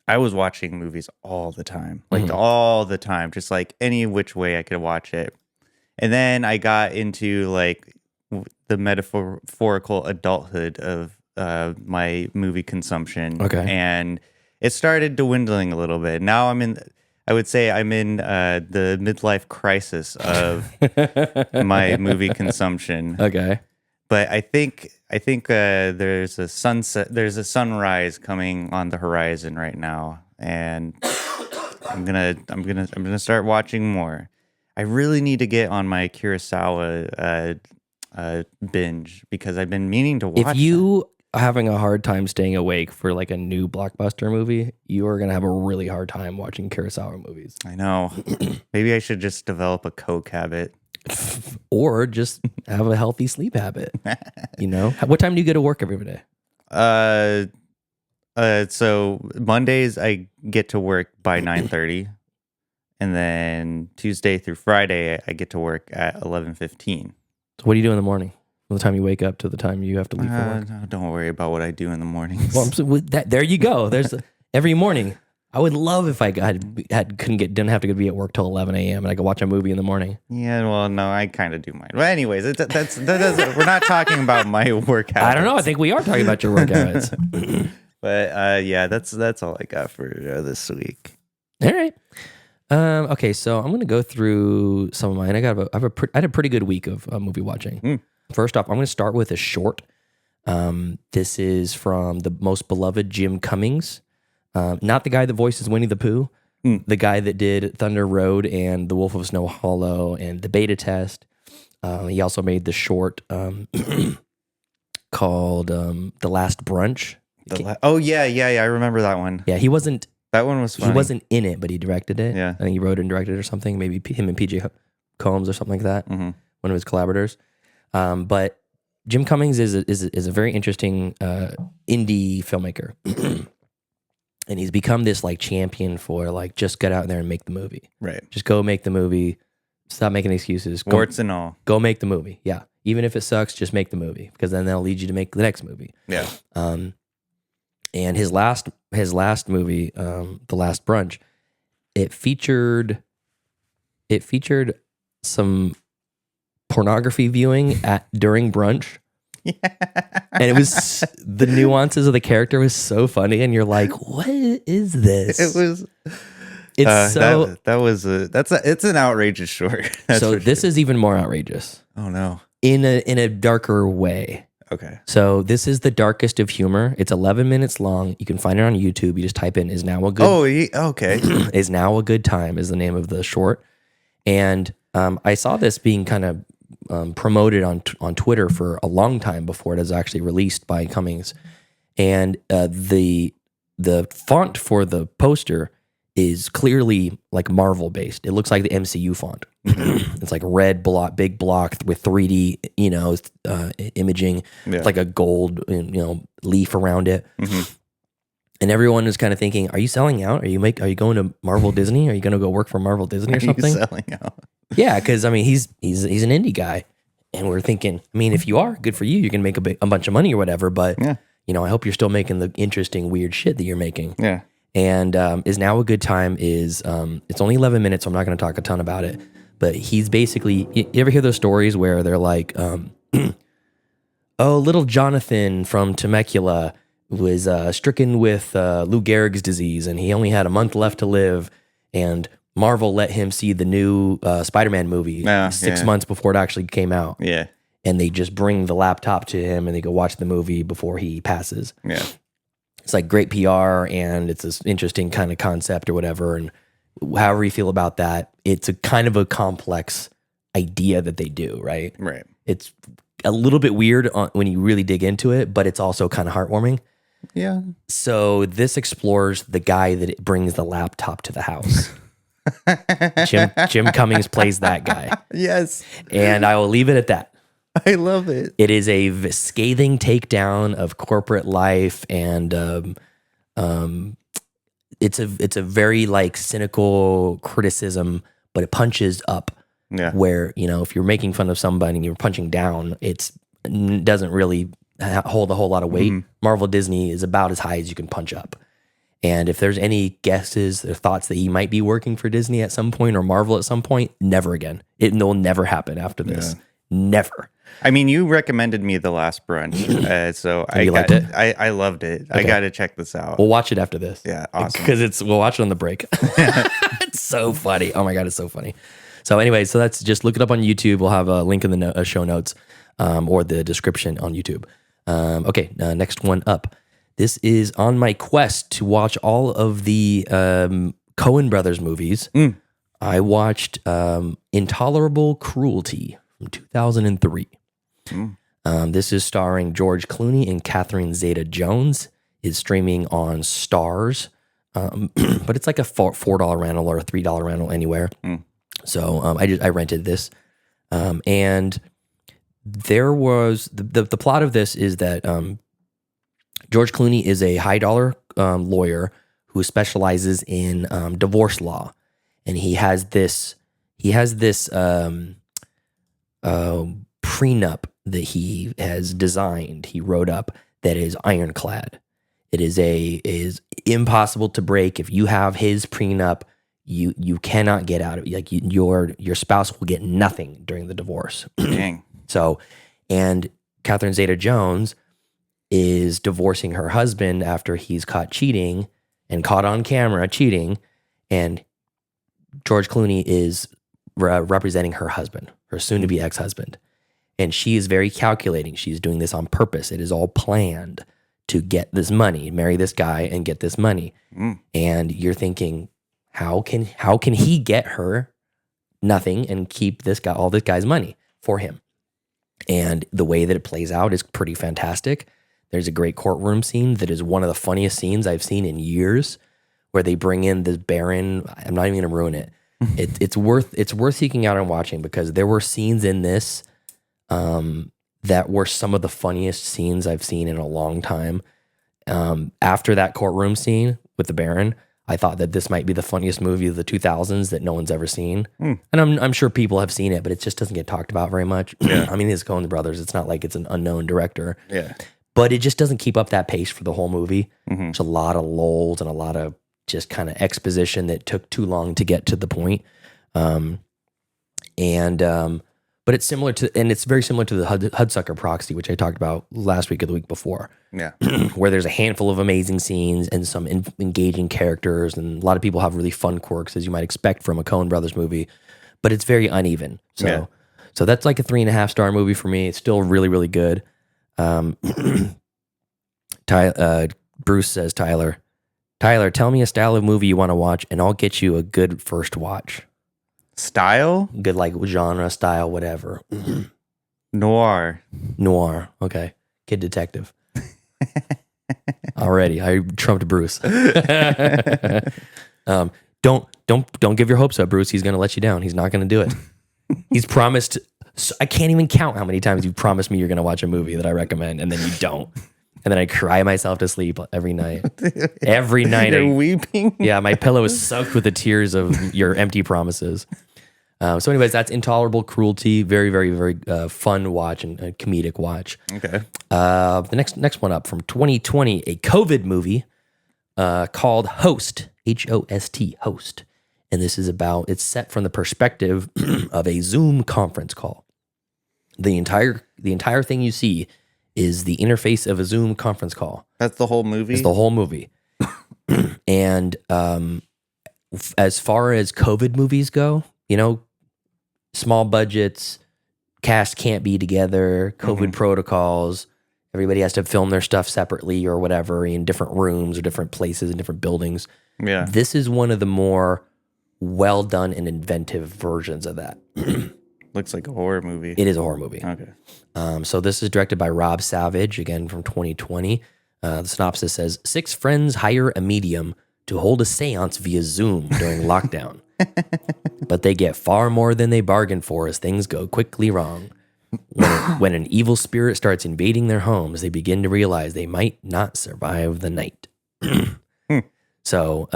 I was watching movies all the time, all the time, just like any which way I could watch it. And then I got into like the metaphorical adulthood of my movie consumption. Okay. And it started dwindling a little bit. Now I would say I'm in the midlife crisis of my movie consumption. Okay. But I think there's a sunrise coming on the horizon right now, and I'm gonna start watching more. I really need to get on my Kurosawa binge, because I've been meaning to watch. If you are having a hard time staying awake for like a new blockbuster movie, you are gonna have a really hard time watching Kurosawa movies. I know. Maybe I should just develop a Coke habit. Or just have a healthy sleep habit. You know, what time do you go to work every day? So Mondays I get to work by 9:30, and then Tuesday through Friday I get to work at 11:15. So what do you do in the morning? From the time you wake up to the time you have to leave for work? No, don't worry about what I do in the mornings. Well, there you go. There's every morning. I would love if I didn't have to be at work till 11 a.m. and I could watch a movie in the morning. Yeah, well, no, I kind of do mine. But anyways, we're not talking about my work habits. I don't know. I think we are talking about your work habits. But yeah, that's all I got for this week. All right. Okay, so I'm gonna go through some of mine. I had a pretty good week of movie watching. First off, I'm gonna start with a short. This is from the most beloved Jim Cummings. Not the guy that voices Winnie the Pooh, the guy that did Thunder Road and The Wolf of Snow Hollow and The Beta Test. He also made the short called The Last Brunch. Oh yeah, I remember that one. Yeah, he wasn't. That one was funny. He wasn't in it, but he directed it. Yeah, I think he wrote and directed it or something. Maybe him and PJ Combs or something like that. Mm-hmm. One of his collaborators. But Jim Cummings is a very interesting indie filmmaker. And he's become this like champion for like, just get out there and make the movie. Right. Just go make the movie. Stop making excuses. Warts and all. Go make the movie. Yeah. Even if it sucks, just make the movie, because then that'll lead you to make the next movie. Yeah. And his last movie, The Last Brunch, it featured some pornography viewing during brunch. Yeah. And it was, the nuances of the character was so funny, and you're like, what is this? It's an outrageous short. So this is even more outrageous. Oh no. In a darker way. Okay. So this is the darkest of humor. It's 11 minutes long. You can find it on YouTube. You just type in "is now a good." Okay. Is now a good time is the name of the short. And I saw this being kind of promoted on Twitter for a long time before it was actually released by Cummings. And the font for the poster is clearly like Marvel based. It looks like the MCU font. It's like red block, big block with 3D, imaging, like a gold, leaf around it. Mm-hmm. And everyone is kind of thinking, are you selling out? Are you going to Marvel Disney? Are you going to go work for Marvel Disney or something? Are you selling out? Yeah, because I mean, he's an indie guy, and we're thinking, I mean, if you are, good for you. You can make a bunch of money or whatever. But I hope you're still making the interesting, weird shit that you're making. Yeah. And Is Now a Good Time is it's only 11 minutes, so I'm not going to talk a ton about it. But he's basically, you ever hear those stories where they're like, little Jonathan from Temecula was stricken with Lou Gehrig's disease, and he only had a month left to live, and Marvel let him see the new Spider-Man movie 6 months before it actually came out. Yeah. And they just bring the laptop to him, and they go watch the movie before he passes. Yeah. It's like great PR, and it's this interesting kind of concept or whatever. And however you feel about that, it's a kind of a complex idea that they do, right? Right. It's a little bit weird when you really dig into it, but it's also kind of heartwarming. Yeah. So this explores the guy that brings the laptop to the house. Jim Cummings plays that guy. Yes. And I will leave it at that. I love it. It is a scathing takedown of corporate life, and it's a very like cynical criticism, but it punches up. Yeah. Where if you're making fun of somebody and you're punching down, it doesn't really hold a whole lot of weight. Mm-hmm. Marvel Disney is about as high as you can punch up. And if there's any guesses or thoughts that he might be working for Disney at some point or Marvel at some point, never again. It will never happen after this. Yeah. Never. I mean, you recommended me The Last Brunch, so I liked it. I loved it. Okay. I got to check this out. We'll watch it after this. Yeah, awesome. Because we'll watch it on the break. It's so funny. Oh my God, it's so funny. So anyway, so that's just look it up on YouTube. We'll have a link in the show notes or the description on YouTube. Okay, next one up. This is on my quest to watch all of the Coen Brothers movies. I watched Intolerable Cruelty from 2003. This is starring George Clooney and Catherine Zeta-Jones. It's streaming on Starz, but it's like a $4 rental or a $3 rental anywhere. So I rented this, and there was the plot of this is that George Clooney is a high dollar lawyer who specializes in divorce law, and he has this prenup that he has designed. He wrote up that is ironclad. It is impossible to break. If you have his prenup, you cannot get out of it. Like your spouse will get nothing during the divorce. Dang. So, and Catherine Zeta-Jones is divorcing her husband after he's caught cheating and caught on camera cheating, and George Clooney is representing her husband, her soon-to-be ex-husband, and she is very calculating. She's doing this on purpose. It is all planned to get this money, marry this guy, and get this money. And you're thinking, how can he get her nothing and keep all this guy's money for him? And the way that it plays out is pretty fantastic. There's a great courtroom scene that is one of the funniest scenes I've seen in years, where they bring in this Baron. I'm not even going to ruin it. It's worth seeking out and watching, because there were scenes in this that were some of the funniest scenes I've seen in a long time. After that courtroom scene with the Baron, I thought that this might be the funniest movie of the 2000s that no one's ever seen. And I'm sure people have seen it, but it just doesn't get talked about very much. Yeah. I mean, it's Coen brothers. It's not like it's an unknown director. Yeah. But it just doesn't keep up that pace for the whole movie. There's a lot of lulls and a lot of just kind of exposition that took too long to get to the point. But it's similar to, and it's very similar to the Hudsucker Proxy, which I talked about last week or the week before. Yeah. Where there's a handful of amazing scenes and some engaging characters, and a lot of people have really fun quirks, as you might expect from a Coen Brothers movie, but it's very uneven. So that's like a 3.5 star movie for me. It's still really, really good. Bruce says, Tyler, tell me a style of movie you want to watch, and I'll get you a good first watch. Style? Good, like genre, style, whatever. Noir. Okay. Kid Detective. Already, I trumped Bruce. Don't give your hopes up, Bruce. He's going to let you down. He's not going to do it. He's promised. I can't even count how many times you've promised me you're going to watch a movie that I recommend, and then you don't. And then I cry myself to sleep every night. Every night. You're weeping? Yeah, my pillow is soaked with the tears of your empty promises. So anyways, that's Intolerable, Cruelty. Very, very, very fun watch and comedic watch. Okay. The next one up from 2020, a COVID movie called Host, H-O-S-T, Host. And this is it's set from the perspective of a Zoom conference call. The entire thing you see is the interface of a Zoom conference call. That's the whole movie? It's the whole movie. And as far as COVID movies go, small budgets, cast can't be together, COVID protocols, everybody has to film their stuff separately or whatever in different rooms or different places and different buildings. Yeah. This is one of the more well done and inventive versions of that. Looks like a horror movie. It is a horror movie. Okay. So this is directed by Rob Savage, again from 2020. The synopsis says, 6 friends hire a medium to hold a seance via Zoom during lockdown. But they get far more than they bargained for as things go quickly wrong. When an evil spirit starts invading their homes, they begin to realize they might not survive the night. So,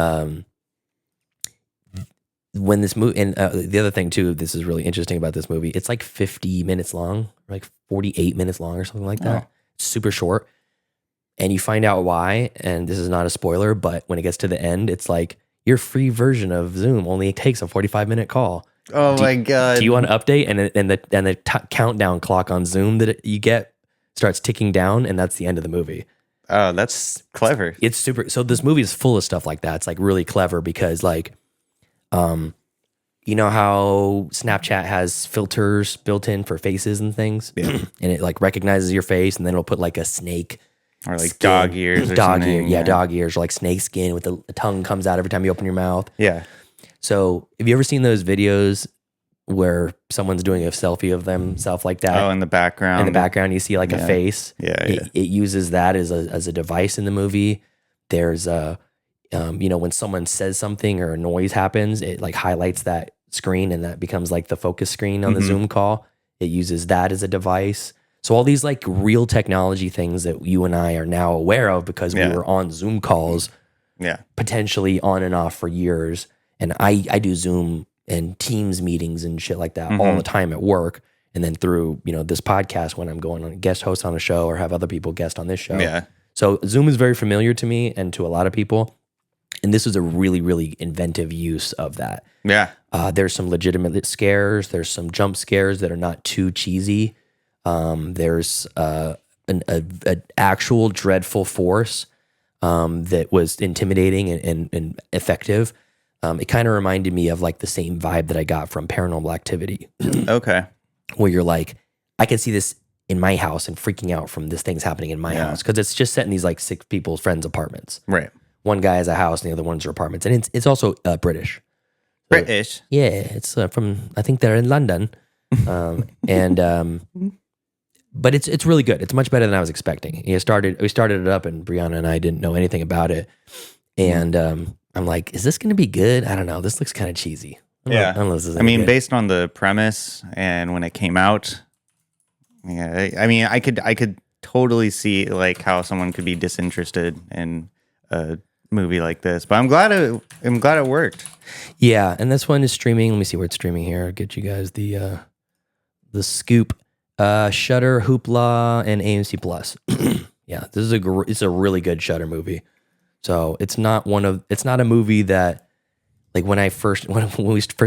when this movie, and the other thing too, this is really interesting about this movie, it's like 50 minutes long, like 48 minutes long or something like that. Oh. It's super short. And you find out why, and this is not a spoiler, but when it gets to the end, it's like your free version of Zoom only takes a 45-minute call. Oh my God. Do you want an update? And the countdown clock on Zoom that you get starts ticking down, and that's the end of the movie. Oh, that's clever. It's super. So this movie is full of stuff like that. It's like really clever because like, you know how Snapchat has filters built in for faces and things? Yeah. And it like recognizes your face, and then it'll put like a snake or like skin, dog ears or dog something. ear, yeah, dog ears, or like snake skin with the tongue comes out every time you open your mouth. Yeah. So have you ever seen those videos where someone's doing a selfie of themselves like that? Oh, in the background. In the background, you see like a face. Yeah, It uses that as a device in the movie. There's when someone says something or a noise happens, it like highlights that screen, and that becomes like the focus screen on the Zoom call. It uses that as a device. So all these like real technology things that you and I are now aware of because we were on Zoom calls, potentially on and off for years. And I do Zoom and Teams meetings and shit like that all the time at work. And then through, this podcast when I'm going on guest host on a show or have other people guest on this show. Yeah. So Zoom is very familiar to me and to a lot of people. And this was a really, really inventive use of that. Yeah. There's some legitimate scares. There's some jump scares that are not too cheesy. There's an actual dreadful force that was intimidating and effective. It kind of reminded me of like the same vibe that I got from Paranormal Activity. Okay. Where you're like, I can see this in my house and freaking out from this thing's happening in my house because it's just set in these like 6 people's friends' apartments. Right. One guy has a house and the other ones are apartments, and it's also British. British. Yeah, it's from I think they're in London, but it's really good. It's much better than I was expecting. We started it up, and Brianna and I didn't know anything about it, and I'm like, is this going to be good? I don't know. This looks kind of cheesy. I don't know if this is good. Based on the premise and when it came out, I could totally see like how someone could be disinterested in a movie like this, but I'm glad it worked. Yeah, and this one is streaming. Let me see where it's streaming here. I'll get you guys the scoop. Shudder, Hoopla, and AMC Plus. Yeah, this is it's a really good Shudder movie. So it's not a movie that like when we first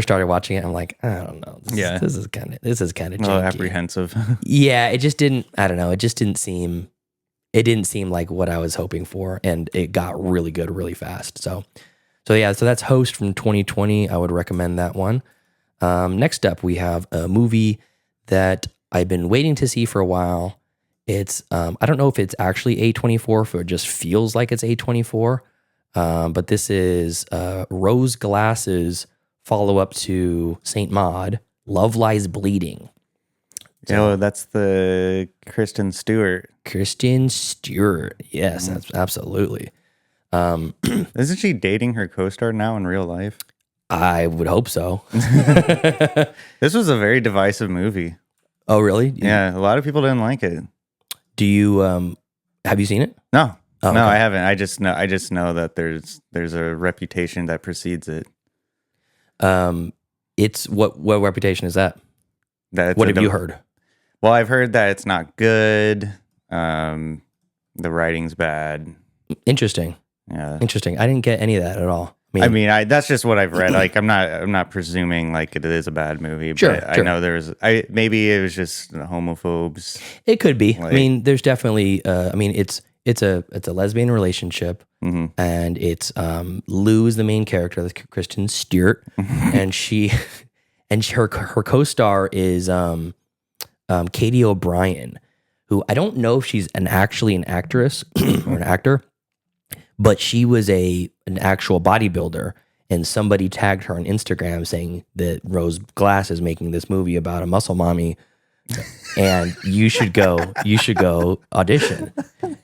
started watching it, I'm like, I don't know. This is kind of janky. Apprehensive. Yeah, it just didn't. I don't know. It just didn't seem. It didn't seem like what I was hoping for, and it got really good really fast. So that's Host from 2020. I would recommend that one. Next up, we have a movie that I've been waiting to see for a while. It's I don't know if it's actually A24, if it just feels like it's A24. But this is Rose Glass's follow-up to Saint Maud, Love Lies Bleeding. So, that's the Kristen Stewart. Yes, that's absolutely. Isn't she dating her co-star now in real life? I would hope so. This was a very divisive movie. Oh, really? Yeah, a lot of people didn't like it. Do you have you seen it? No. Oh, no, okay. I haven't. I just know that there's a reputation that precedes it. It's what reputation is that? What have you heard? Well, I've heard that it's not good. The writing's bad. Interesting. Yeah. Interesting. I didn't get any of that at all. That's just what I've read. Like, I'm not presuming like it is a bad movie. Sure, but I know maybe it was just homophobes. It could be. Like, there's definitely. It's a lesbian relationship, and it's Lou is the main character, Kristen Stewart, and her co-star is Katie O'Brien, who I don't know if she's actually an actress or an actor, but she was an actual bodybuilder, and somebody tagged her on Instagram saying that Rose Glass is making this movie about a muscle mommy, and you should go audition.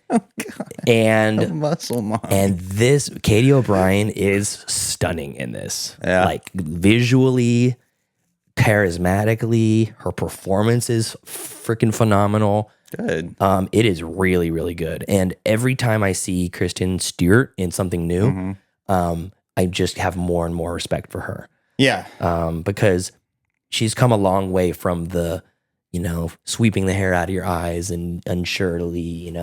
Oh, God. And a muscle mom. And this Katie O'Brien is stunning in this. Yeah. Like visually, charismatically, her performance is freaking phenomenal. Good. It is really, really good. And every time I see Kristen Stewart in something new, I just have more and more respect for her. Yeah. Because she's come a long way from the, sweeping the hair out of your eyes and unsuredly,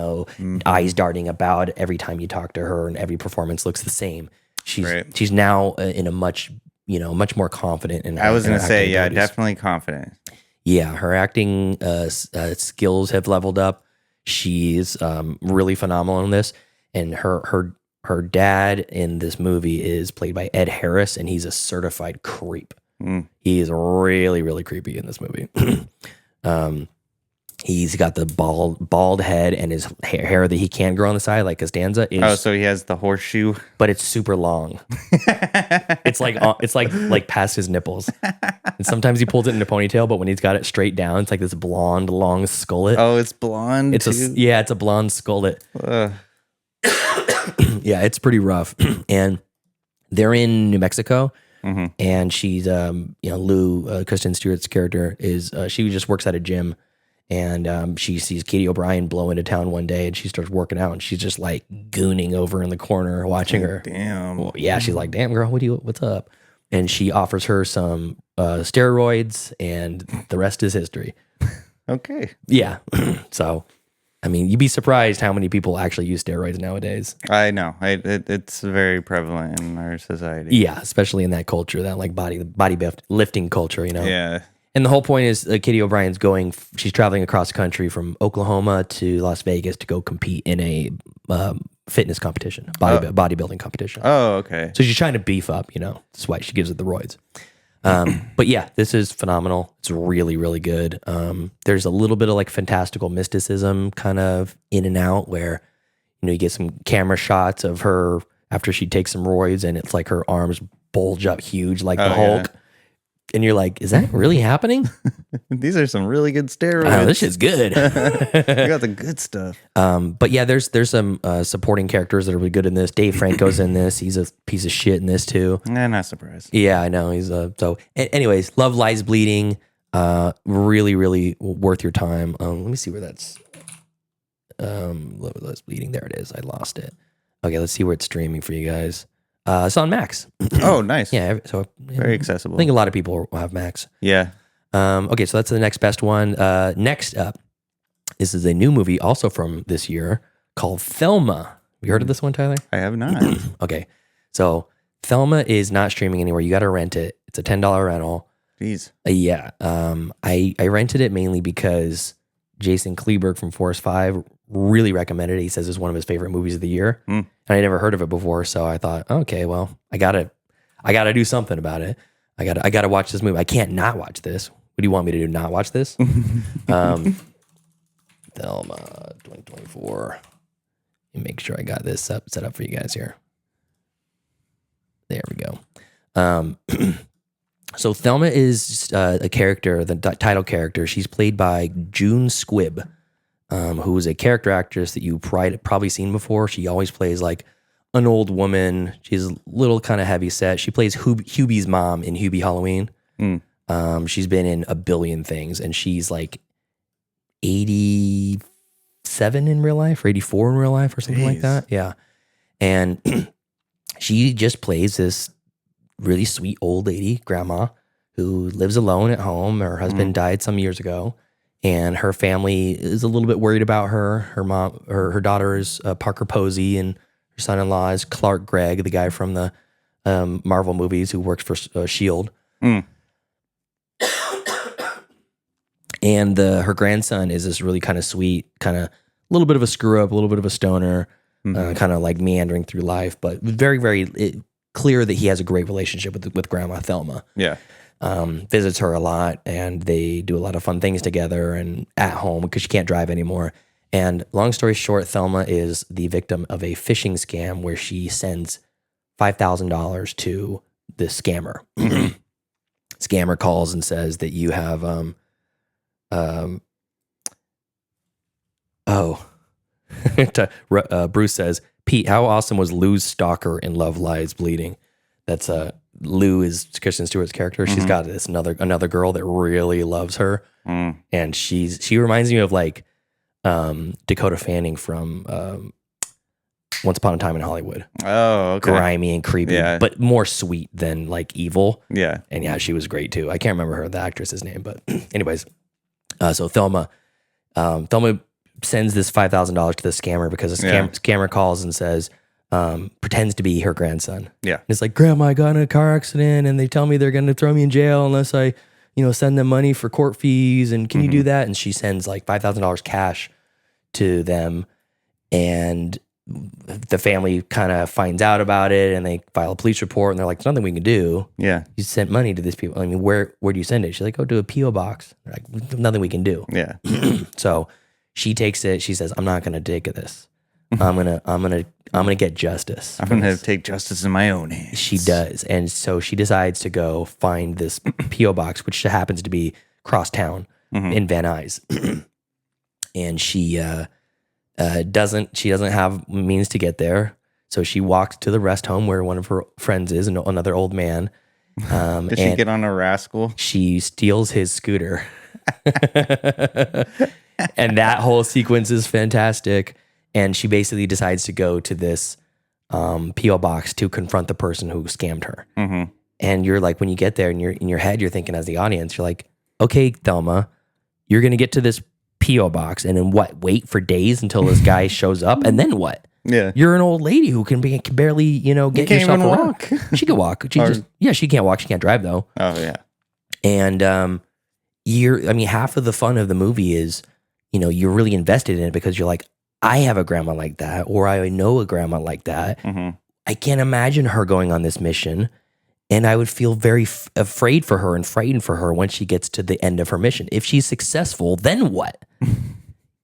eyes darting about every time you talk to her, and every performance looks the same. She's now in a much more confident. I was going to say, definitely confident. Yeah, her acting skills have leveled up. She's really phenomenal in this, and her dad in this movie is played by Ed Harris, and he's a certified creep. He is really, really creepy in this movie. He's got the bald head, and his hair that he can't grow on the side, like Costanza. So he has the horseshoe, but it's super long. it's like past his nipples. And sometimes he pulls it in a ponytail, but when he's got it straight down, it's like this blonde, long skullet. Oh, it's blonde. It's a blonde skullet. Yeah, it's pretty rough. And they're in New Mexico. And she's, Lou, Kristen Stewart's character is, she just works at a gym, And she sees Katie O'Brien blow into town one day, and she starts working out, and she's just like gooning over in the corner watching her. Damn. Well, yeah, she's like, "Damn girl, what's up?" And she offers her some steroids, and the rest is history. Okay. Yeah. So, I mean, you'd be surprised how many people actually use steroids nowadays. I know. It's very prevalent in our society. Yeah, especially in that culture, that like body lifting culture, you know? Yeah. And the whole point is Katie O'Brien's she's traveling across the country from Oklahoma to Las Vegas to go compete in a fitness competition, bodybuilding competition. Oh, okay. So she's trying to beef up, you know, that's why she gives it the roids. But yeah, this is phenomenal. It's really, really good. There's a little bit of like fantastical mysticism kind of in and out where, you know, you get some camera shots of her after she takes some roids and it's like her arms bulge up huge like the Hulk. Yeah. And you're like, is that really happening? These are some really good steroids. Oh, this shit's good. You got the good stuff. But yeah, there's some supporting characters that are really good in this. Dave Franco's in this. He's a piece of shit in this too. Not surprised. Yeah, I know. He's anyways, Love Lies Bleeding. Really, really worth your time. Let me see where that's. Love Lies Bleeding. There it is. I lost it. Okay, let's see where it's streaming for you guys. It's on Max. Oh, nice. Yeah, so very accessible. I think a lot of people will have Max. Yeah. Okay, so that's the next best one. Next up, this is a new movie also from this year called Thelma. Have you heard of this one, Tyler? I have not. Okay, so Thelma is not streaming anywhere. You got to rent it. It's a $10 rental. Jeez. Yeah. I rented it mainly because Jason Kleberg from Force 5 really recommended it. He says it's one of his favorite movies of the year. And I never heard of it before, so I thought, okay, well, I gotta do something about it. I gotta watch this movie. I can't not watch this. What do you want me to do? Not watch this? Thelma 2024. Let me make sure I got this set up for you guys here. There we go. So Thelma is a character, the title character. She's played by June Squibb, who is a character actress that you probably seen before. She always plays like an old woman. She's a little kind of heavy set. She plays Hubie's mom in Hubie Halloween. She's been in a billion things, and she's like 87 in real life or 84 in real life or something like that. Yeah. And she just plays this really sweet old lady, grandma, who lives alone at home. Her husband died some years ago, and her family is a little bit worried about her. Her mom, her daughter is Parker Posey, and her son-in-law is Clark Gregg, the guy from the Marvel movies who works for S.H.I.E.L.D. And her grandson is this really kind of sweet, kind of a little bit of a screw up, a little bit of a stoner, kind of like meandering through life, but very, very clear that he has a great relationship with Grandma Thelma. Yeah. Visits her a lot, and they do a lot of fun things together and at home because she can't drive anymore. And long story short, Thelma is the victim of a phishing scam where she sends $5,000 to the scammer. Scammer calls and says that you have, Bruce says, Pete, how awesome was Lou's stalker in Love Lies Bleeding? That's Lou is Kristen Stewart's character. She's got this another girl that really loves her, and she reminds me of like Dakota Fanning from Once Upon a Time in Hollywood. Oh, okay. Grimy and creepy, but more sweet than like evil. Yeah, and yeah, she was great too. I can't remember the actress's name, but anyways, so Thelma sends this $5,000 to the scammer because the scammer calls and says, pretends to be her grandson. Yeah. And it's like, Grandma, I got in a car accident and they tell me they're going to throw me in jail unless I, send them money for court fees. And can you do that? And she sends like $5,000 cash to them. And the family kind of finds out about it and they file a police report and they're like, there's nothing we can do. Yeah. You sent money to these people. I mean, where do you send it? She's like, go to a P.O. box. They're like, nothing we can do. Yeah. So she takes it. She says, I'm not going to take this. I'm gonna get justice. I'm gonna take justice in my own hands. She does, and so she decides to go find this PO box, which happens to be crosstown in Van Nuys, and she doesn't have means to get there, so she walks to the rest home where one of her friends is, another old man. Does she get on a rascal? She steals his scooter. And that whole sequence is fantastic. And she basically decides to go to this P.O. box to confront the person who scammed her. Mm-hmm. And you're like, when you get there and you're in your head, you're thinking as the audience, you're like, okay, Thelma, you're going to get to this P.O. box and then what? Wait for days until this guy shows up. And then what? Yeah. You're an old lady who can barely, get can't yourself even around. walk. She can walk. She can't walk. She can't drive though. Oh yeah. And half of the fun of the movie is, you're really invested in it because you're like, I have a grandma like that, or I know a grandma like that. Mm-hmm. I can't imagine her going on this mission. And I would feel very afraid for her and frightened for her when she gets to the end of her mission. If she's successful, then what?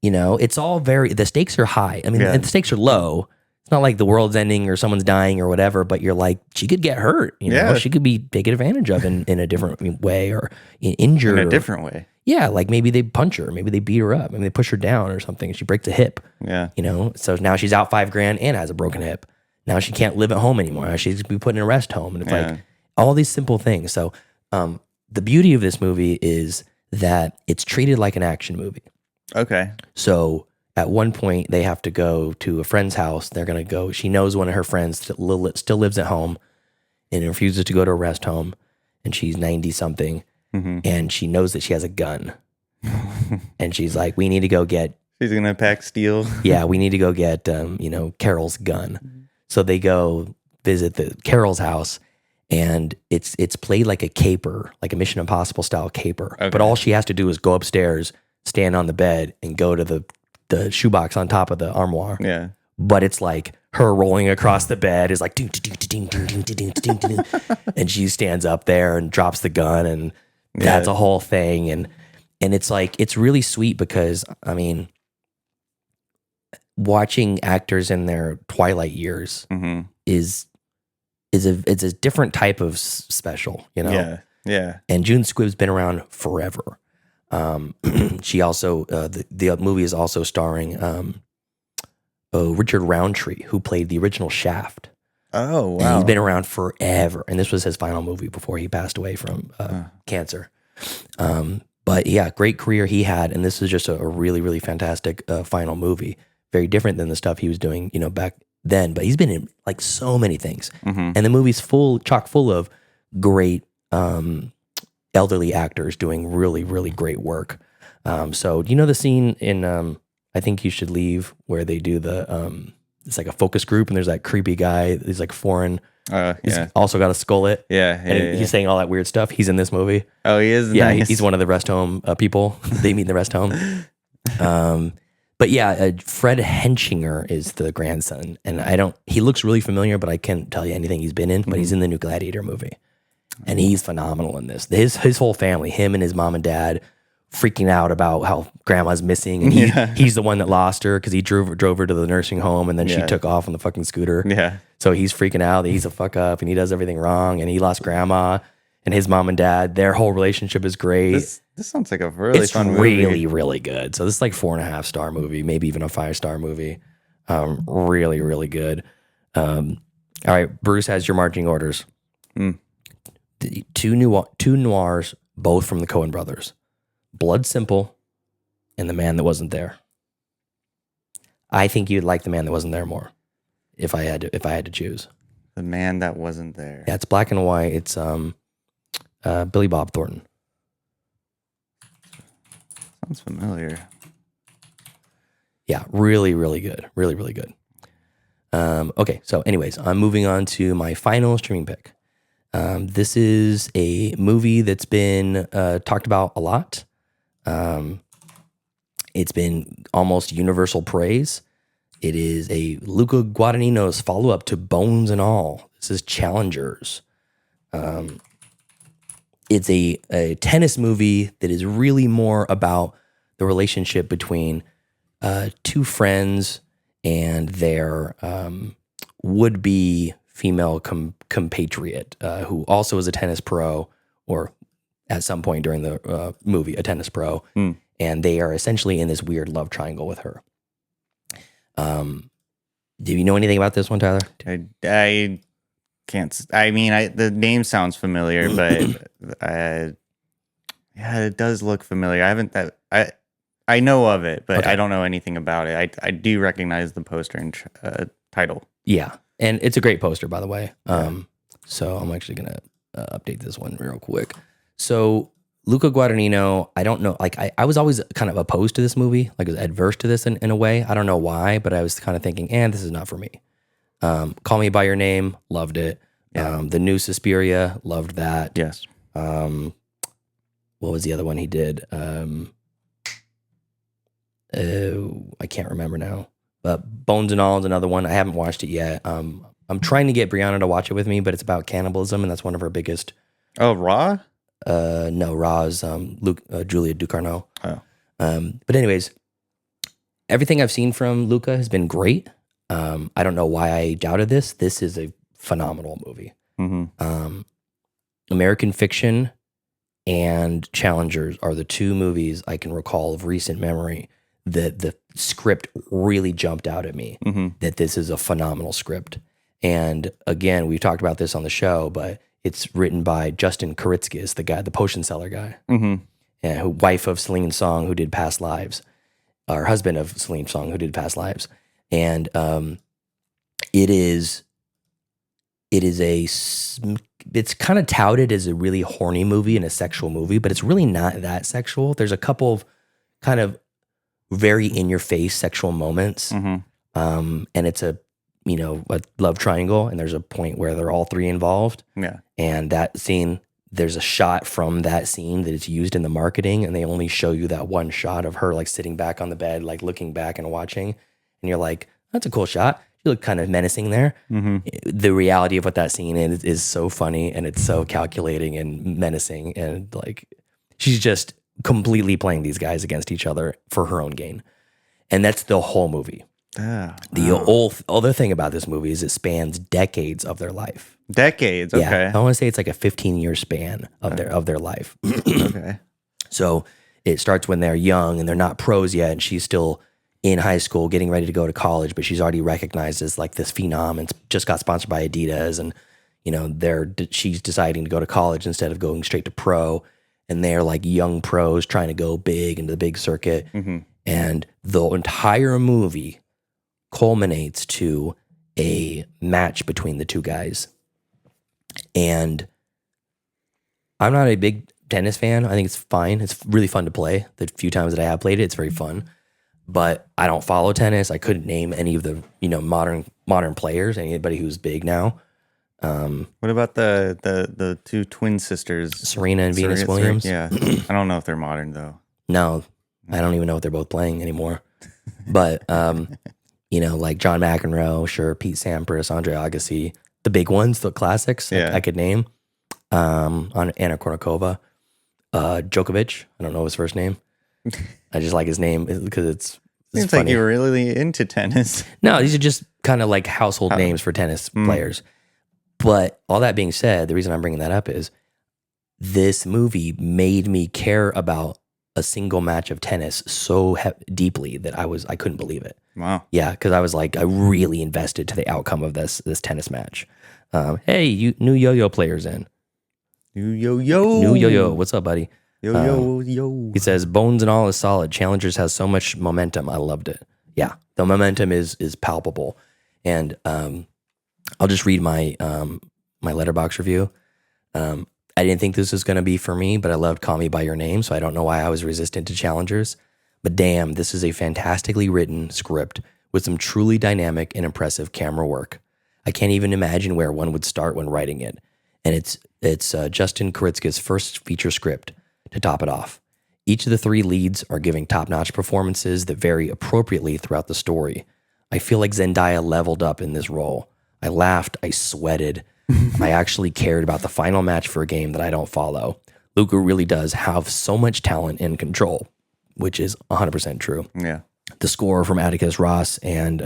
It's all the stakes are high. I mean, the stakes are low. It's not like the world's ending or someone's dying or whatever, but you're like, she could get hurt. She could be taken advantage of in a different way or injured. In a different way. Yeah, like maybe they punch her, maybe they beat her up, maybe they push her down or something, and she breaks a hip. Yeah. So now she's out $5,000 and has a broken hip. Now she can't live at home anymore. Now she's be put in a rest home, and it's like all these simple things. So the beauty of this movie is that it's treated like an action movie. Okay. So at one point they have to go to a friend's house. They're gonna go. She knows one of her friends still lives at home, and refuses to go to a rest home, and she's 90 something. Mm-hmm. And she knows that she has a gun. And she's like, we need to go get... She's going to pack steel. Yeah, we need to go get, Carol's gun. So they go visit Carol's house, and it's played like a caper, like a Mission Impossible style caper. Okay. But all she has to do is go upstairs, stand on the bed, and go to the shoebox on top of the armoire. Yeah. But it's like her rolling across the bed is like... And she stands up there and drops the gun, and... That's a whole thing, and it's like it's really sweet because watching actors in their twilight years is a different type of special, Yeah. And June Squibb's been around forever. She also the movie is also starring Richard Roundtree, who played the original Shaft. Oh, wow. And he's been around forever. And this was his final movie before he passed away from cancer. But yeah, great career he had. And this is just a really, really fantastic final movie. Very different than the stuff he was doing, back then. But he's been in like so many things. Mm-hmm. And the movie's chock full of great elderly actors doing really, really great work. So do you know the scene in I Think You Should Leave where they do it's like a focus group, and there's that creepy guy. He's like foreign. He's also got a skullet. Yeah. He's saying all that weird stuff. He's in this movie. Oh, he is? Yeah, Nice. he's one of the rest home people. They meet in the rest home. But yeah, Fred Henchinger is the grandson. And he looks really familiar, but I can't tell you anything he's been in. But he's in the new Gladiator movie. And he's phenomenal in this. His whole family, him and his mom and dad, freaking out about how grandma's missing, and he's the one that lost her because he drove her to the nursing home, and then she took off on the fucking scooter. Yeah. So he's freaking out that he's a fuck up and he does everything wrong, and he lost grandma, and his mom and dad, their whole relationship is great. This sounds like a really fun movie. It's really, really good. So this is like 4.5 star movie, maybe even a 5-star movie. Really, really good. All right, Bruce has your marching orders. The two noirs, both from the Coen brothers. Blood Simple and The Man That Wasn't There. I think you'd like The Man That Wasn't There more if I had to choose. The Man That Wasn't There. Yeah, it's black and white. It's Billy Bob Thornton. Sounds familiar. Yeah, really, really good. Really, really good. Okay, so anyways, I'm moving on to my final streaming pick. This is a movie that's been talked about a lot. It's been almost universal praise. It is a Luca Guadagnino's follow-up to Bones and All. This is Challengers. It's a tennis movie that is really more about the relationship between two friends and their would-be female compatriot who also is a tennis pro, or at some point during the movie, a tennis pro. And they are essentially in this weird love triangle with her. Do you know anything about this one, Tyler? I can't. I mean, the name sounds familiar, but I Yeah, it does look familiar. I haven't that I know of it, but Okay. I don't know anything about it. I do recognize the poster and title. Yeah, and it's a great poster, by the way. So I'm actually gonna update this one real quick. So Luca Guadagnino, I don't know, like I was always kind of opposed to this movie, like adverse to this in a way. I don't know why, but I was kind of thinking, this is not for me. Call Me by Your Name, loved it. The new Suspiria, loved that. Yes. What was the other one he did? I can't remember now. But Bones and All is another one. I haven't watched it yet. I'm trying to get Brianna to watch it with me, but it's about cannibalism, and that's one of her biggest. Oh, Raw? No, Raw is Julia Ducournau. Oh. But anyways, everything I've seen from Luca has been great. I don't know why I doubted this. This is a phenomenal movie. Mm-hmm. American Fiction and Challengers are the two movies I can recall of recent memory that the script really jumped out at me, that this is a phenomenal script. And again, we've talked about this on the show, but it's written by Justin Kuritzkis, the guy, the potion seller guy, wife of Celine Song, who did Past Lives, or husband of Celine Song, who did Past Lives. And it's kind of touted as a really horny movie and a sexual movie, but it's really not that sexual. There's a couple of kind of very in your face sexual moments. And it's a love triangle, and there's a point where they're all three involved. Yeah. And that scene, there's a shot from that scene that is used in the marketing, and they only show you that one shot of her like sitting back on the bed, like looking back and watching. And you're like, that's a cool shot. You look kind of menacing there. The reality of what that scene is so funny, and it's so calculating and menacing. And like, she's just completely playing these guys against each other for her own gain. And that's the whole movie. The other thing about this movie is it spans decades of their life. Decades, okay. Yeah, I want to say it's like a 15-year span of their life. Okay. So it starts when they're young and they're not pros yet, and she's still in high school getting ready to go to college, but she's already recognized as like this phenom and just got sponsored by Adidas, and she's deciding to go to college instead of going straight to pro, and they're like young pros trying to go big into the big circuit. And the entire movie culminates to a match between the two guys. And I'm not a big tennis fan. I think it's fine. It's really fun to play. The few times that I have played it, it's very fun. But I don't follow tennis. I couldn't name any of the modern players, anybody who's big now. What about the two twin sisters, Serena and Venus Williams? Yeah, I don't know if they're modern though. No, I don't even know if they're both playing anymore. But like John McEnroe, sure, Pete Sampras, Andre Agassi, the big ones, the classics. I could name. On Anna Kournikova, Djokovic. I don't know his first name. I just like his name because it's Seems funny. like you're really into tennis. No, these are just kind of like household names for tennis players. But all that being said, the reason I'm bringing that up is this movie made me care about a single match of tennis so deeply that I couldn't believe it. Wow. Yeah, because I was like, I really invested to the outcome of this tennis match. Hey, you new yo-yo players in. New yo-yo. What's up, buddy? Yo. He says, Bones and All is solid. Challengers has so much momentum. I loved it. Yeah, the momentum is palpable. And I'll just read my my Letterboxd review. I didn't think this was going to be for me, but I loved Call Me By Your Name, so I don't know why I was resistant to Challengers. But damn, this is a fantastically written script with some truly dynamic and impressive camera work. I can't even imagine where one would start when writing it. And it's Justin Kuritzkis' first feature script to top it off. Each of the three leads are giving top-notch performances that vary appropriately throughout the story. I feel like Zendaya leveled up in this role. I laughed, I sweated. I actually cared about the final match for a game that I don't follow. Luca really does have so much talent and control, which is 100% true. Yeah. The score from Atticus Ross and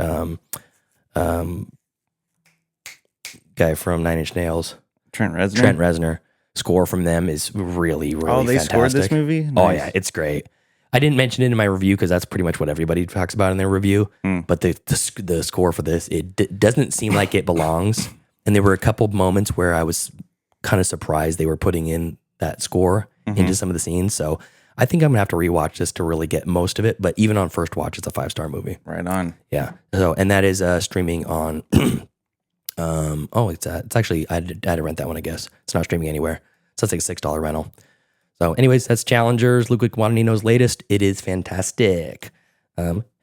guy from Nine Inch Nails, Trent Reznor. Score from them is really they fantastic. scored this movie? Nice. Oh yeah, it's great. I didn't mention it in my review because that's pretty much what everybody talks about in their review. But the score for this, it doesn't seem like it belongs. And there were a couple moments where I was kind of surprised they were putting in that score, into some of the scenes. So I think I'm gonna have to rewatch this to really get most of it. But even on first watch, it's a 5-star movie. Right on. Yeah. So, and that is streaming on. It's actually I had to rent that one. I guess it's not streaming anywhere. So it's like a $6 rental. So, anyways, that's Challengers, Luca Guadagnino's latest. It is fantastic.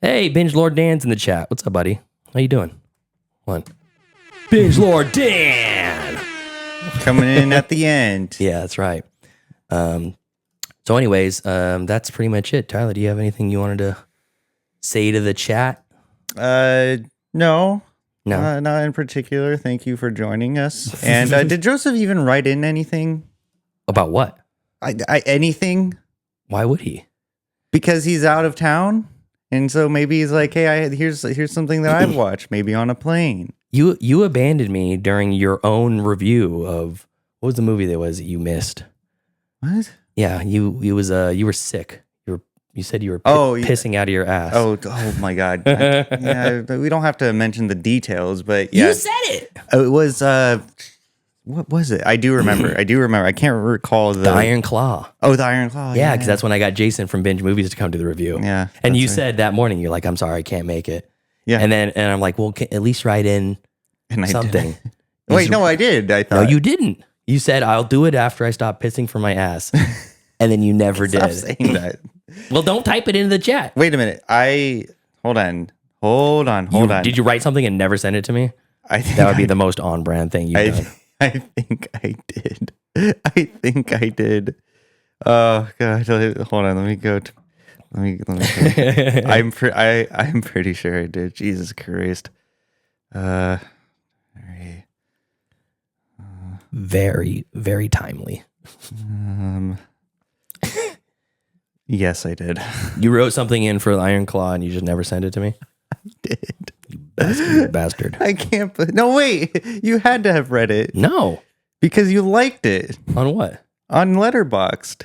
Hey, Binge Lord Dan's in the chat. What's up, buddy? How you doing? What? Binge Lord Dan coming in at the end. Yeah, that's right. So, anyways, that's pretty much it. Tyler, do you have anything you wanted to say to the chat? No. No. Not in particular. Thank you for joining us. And did Joseph even write in anything? About what? Anything? Why would he? Because he's out of town. And so maybe he's like, hey, here's something that I've watched, maybe on a plane. You abandoned me during your own review of, what was the movie that you missed? What? Yeah, you were sick. You said you were pissing out of your ass. Oh my God. We don't have to mention the details, but yeah. You said it. It was what was it? I do remember. I can't recall the Iron Claw. Oh, the Iron Claw. Yeah, because that's when I got Jason from Binge Movies to come to the review. Yeah. And you said that morning, you're like, I'm sorry, I can't make it. Yeah. And I'm like, well, at least write in something. Wait, no, I did. I thought. No, you didn't. You said, I'll do it after I stop pissing from my ass. And then you never did. Stop saying that. Well, don't type it into the chat. Wait a minute. Hold on. Did you write something and never send it to me? That would be the most on-brand thing you've done. I think I did. Oh God! Hold on. Let me go. Let me. I'm pretty sure I did. Jesus Christ. Very, very timely. Yes, I did. You wrote something in for the Iron Claw and you just never sent it to me? I did. You bastard. I can't. No, wait. You had to have read it. No. Because you liked it. On what? On Letterboxd.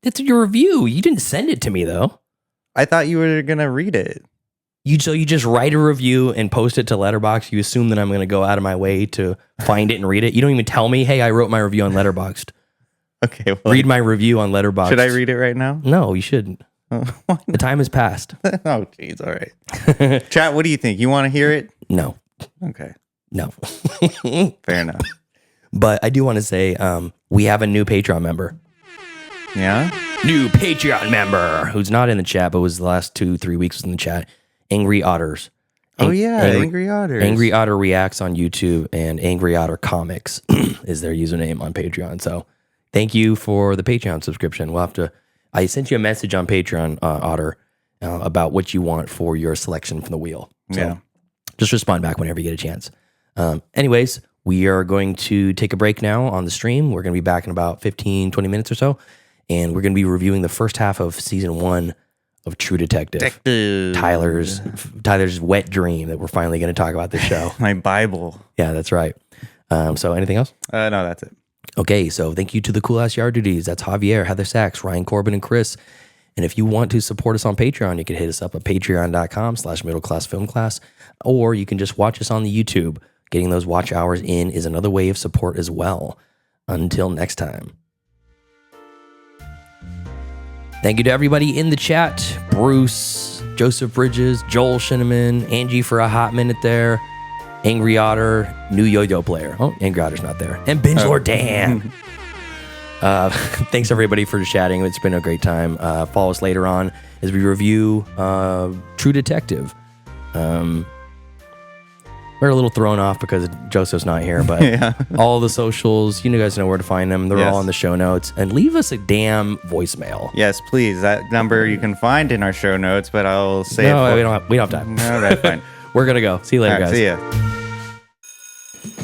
It's your review. You didn't send it to me, though. I thought you were going to read it. So you just write a review and post it to Letterboxd. You assume that I'm going to go out of my way to find it and read it. You don't even tell me, hey, I wrote my review on Letterboxd. Okay. Well, read my review on Letterboxd. Should I read it right now? No, you shouldn't. The time has passed. Oh, jeez. All right. Chat, what do you think? You want to hear it? No. Okay. No. Fair enough. But I do want to say we have a new Patreon member. Yeah? New Patreon member who's not in the chat, but was the last 2-3 weeks in the chat. Angry Otters. Angry Otters. Angry Otter Reacts on YouTube and Angry Otter Comics is their username on Patreon. So thank you for the Patreon subscription. We'll have to. I sent you a message on Patreon, Otter, about what you want for your selection from the wheel. So just respond back whenever you get a chance. Anyways, we are going to take a break now on the stream. We're going to be back in about 15-20 minutes or so. And we're going to be reviewing the first half of season 1 of True Detective. Tyler's wet dream that we're finally going to talk about this show. My Bible. Yeah, that's right. So anything else? No, that's it. Okay, so thank you to the Cool Ass Yard Duties. That's Javier, Heather Sachs, Ryan Corbin, and Chris. And if you want to support us on Patreon, you can hit us up at patreon.com/middleclassfilmclass, or you can just watch us on the YouTube. Getting those watch hours in is another way of support as well. Until next time. Thank you to everybody in the chat. Bruce, Joseph Bridges, Joel Shinneman, Angie for a hot minute there, Angry Otter, new yo-yo player. Oh, Angry Otter's not there. And Binge Lord Dan. Thanks everybody for chatting. It's been a great time. Follow us later on as we review True Detective. We're a little thrown off because Joseph's not here, but all the socials, you guys know where to find them. They're all in the show notes. And leave us a damn voicemail. Yes, please. That number you can find in our show notes, but I'll say we don't have time. No, that's fine. We're going to go. See you later, guys. See ya.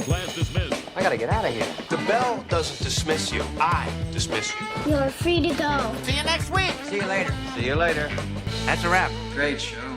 Class dismissed. I gotta get out of here. The bell doesn't dismiss you. I dismiss you. You're free to go. See you next week. See you later. See you later. That's a wrap. Great show.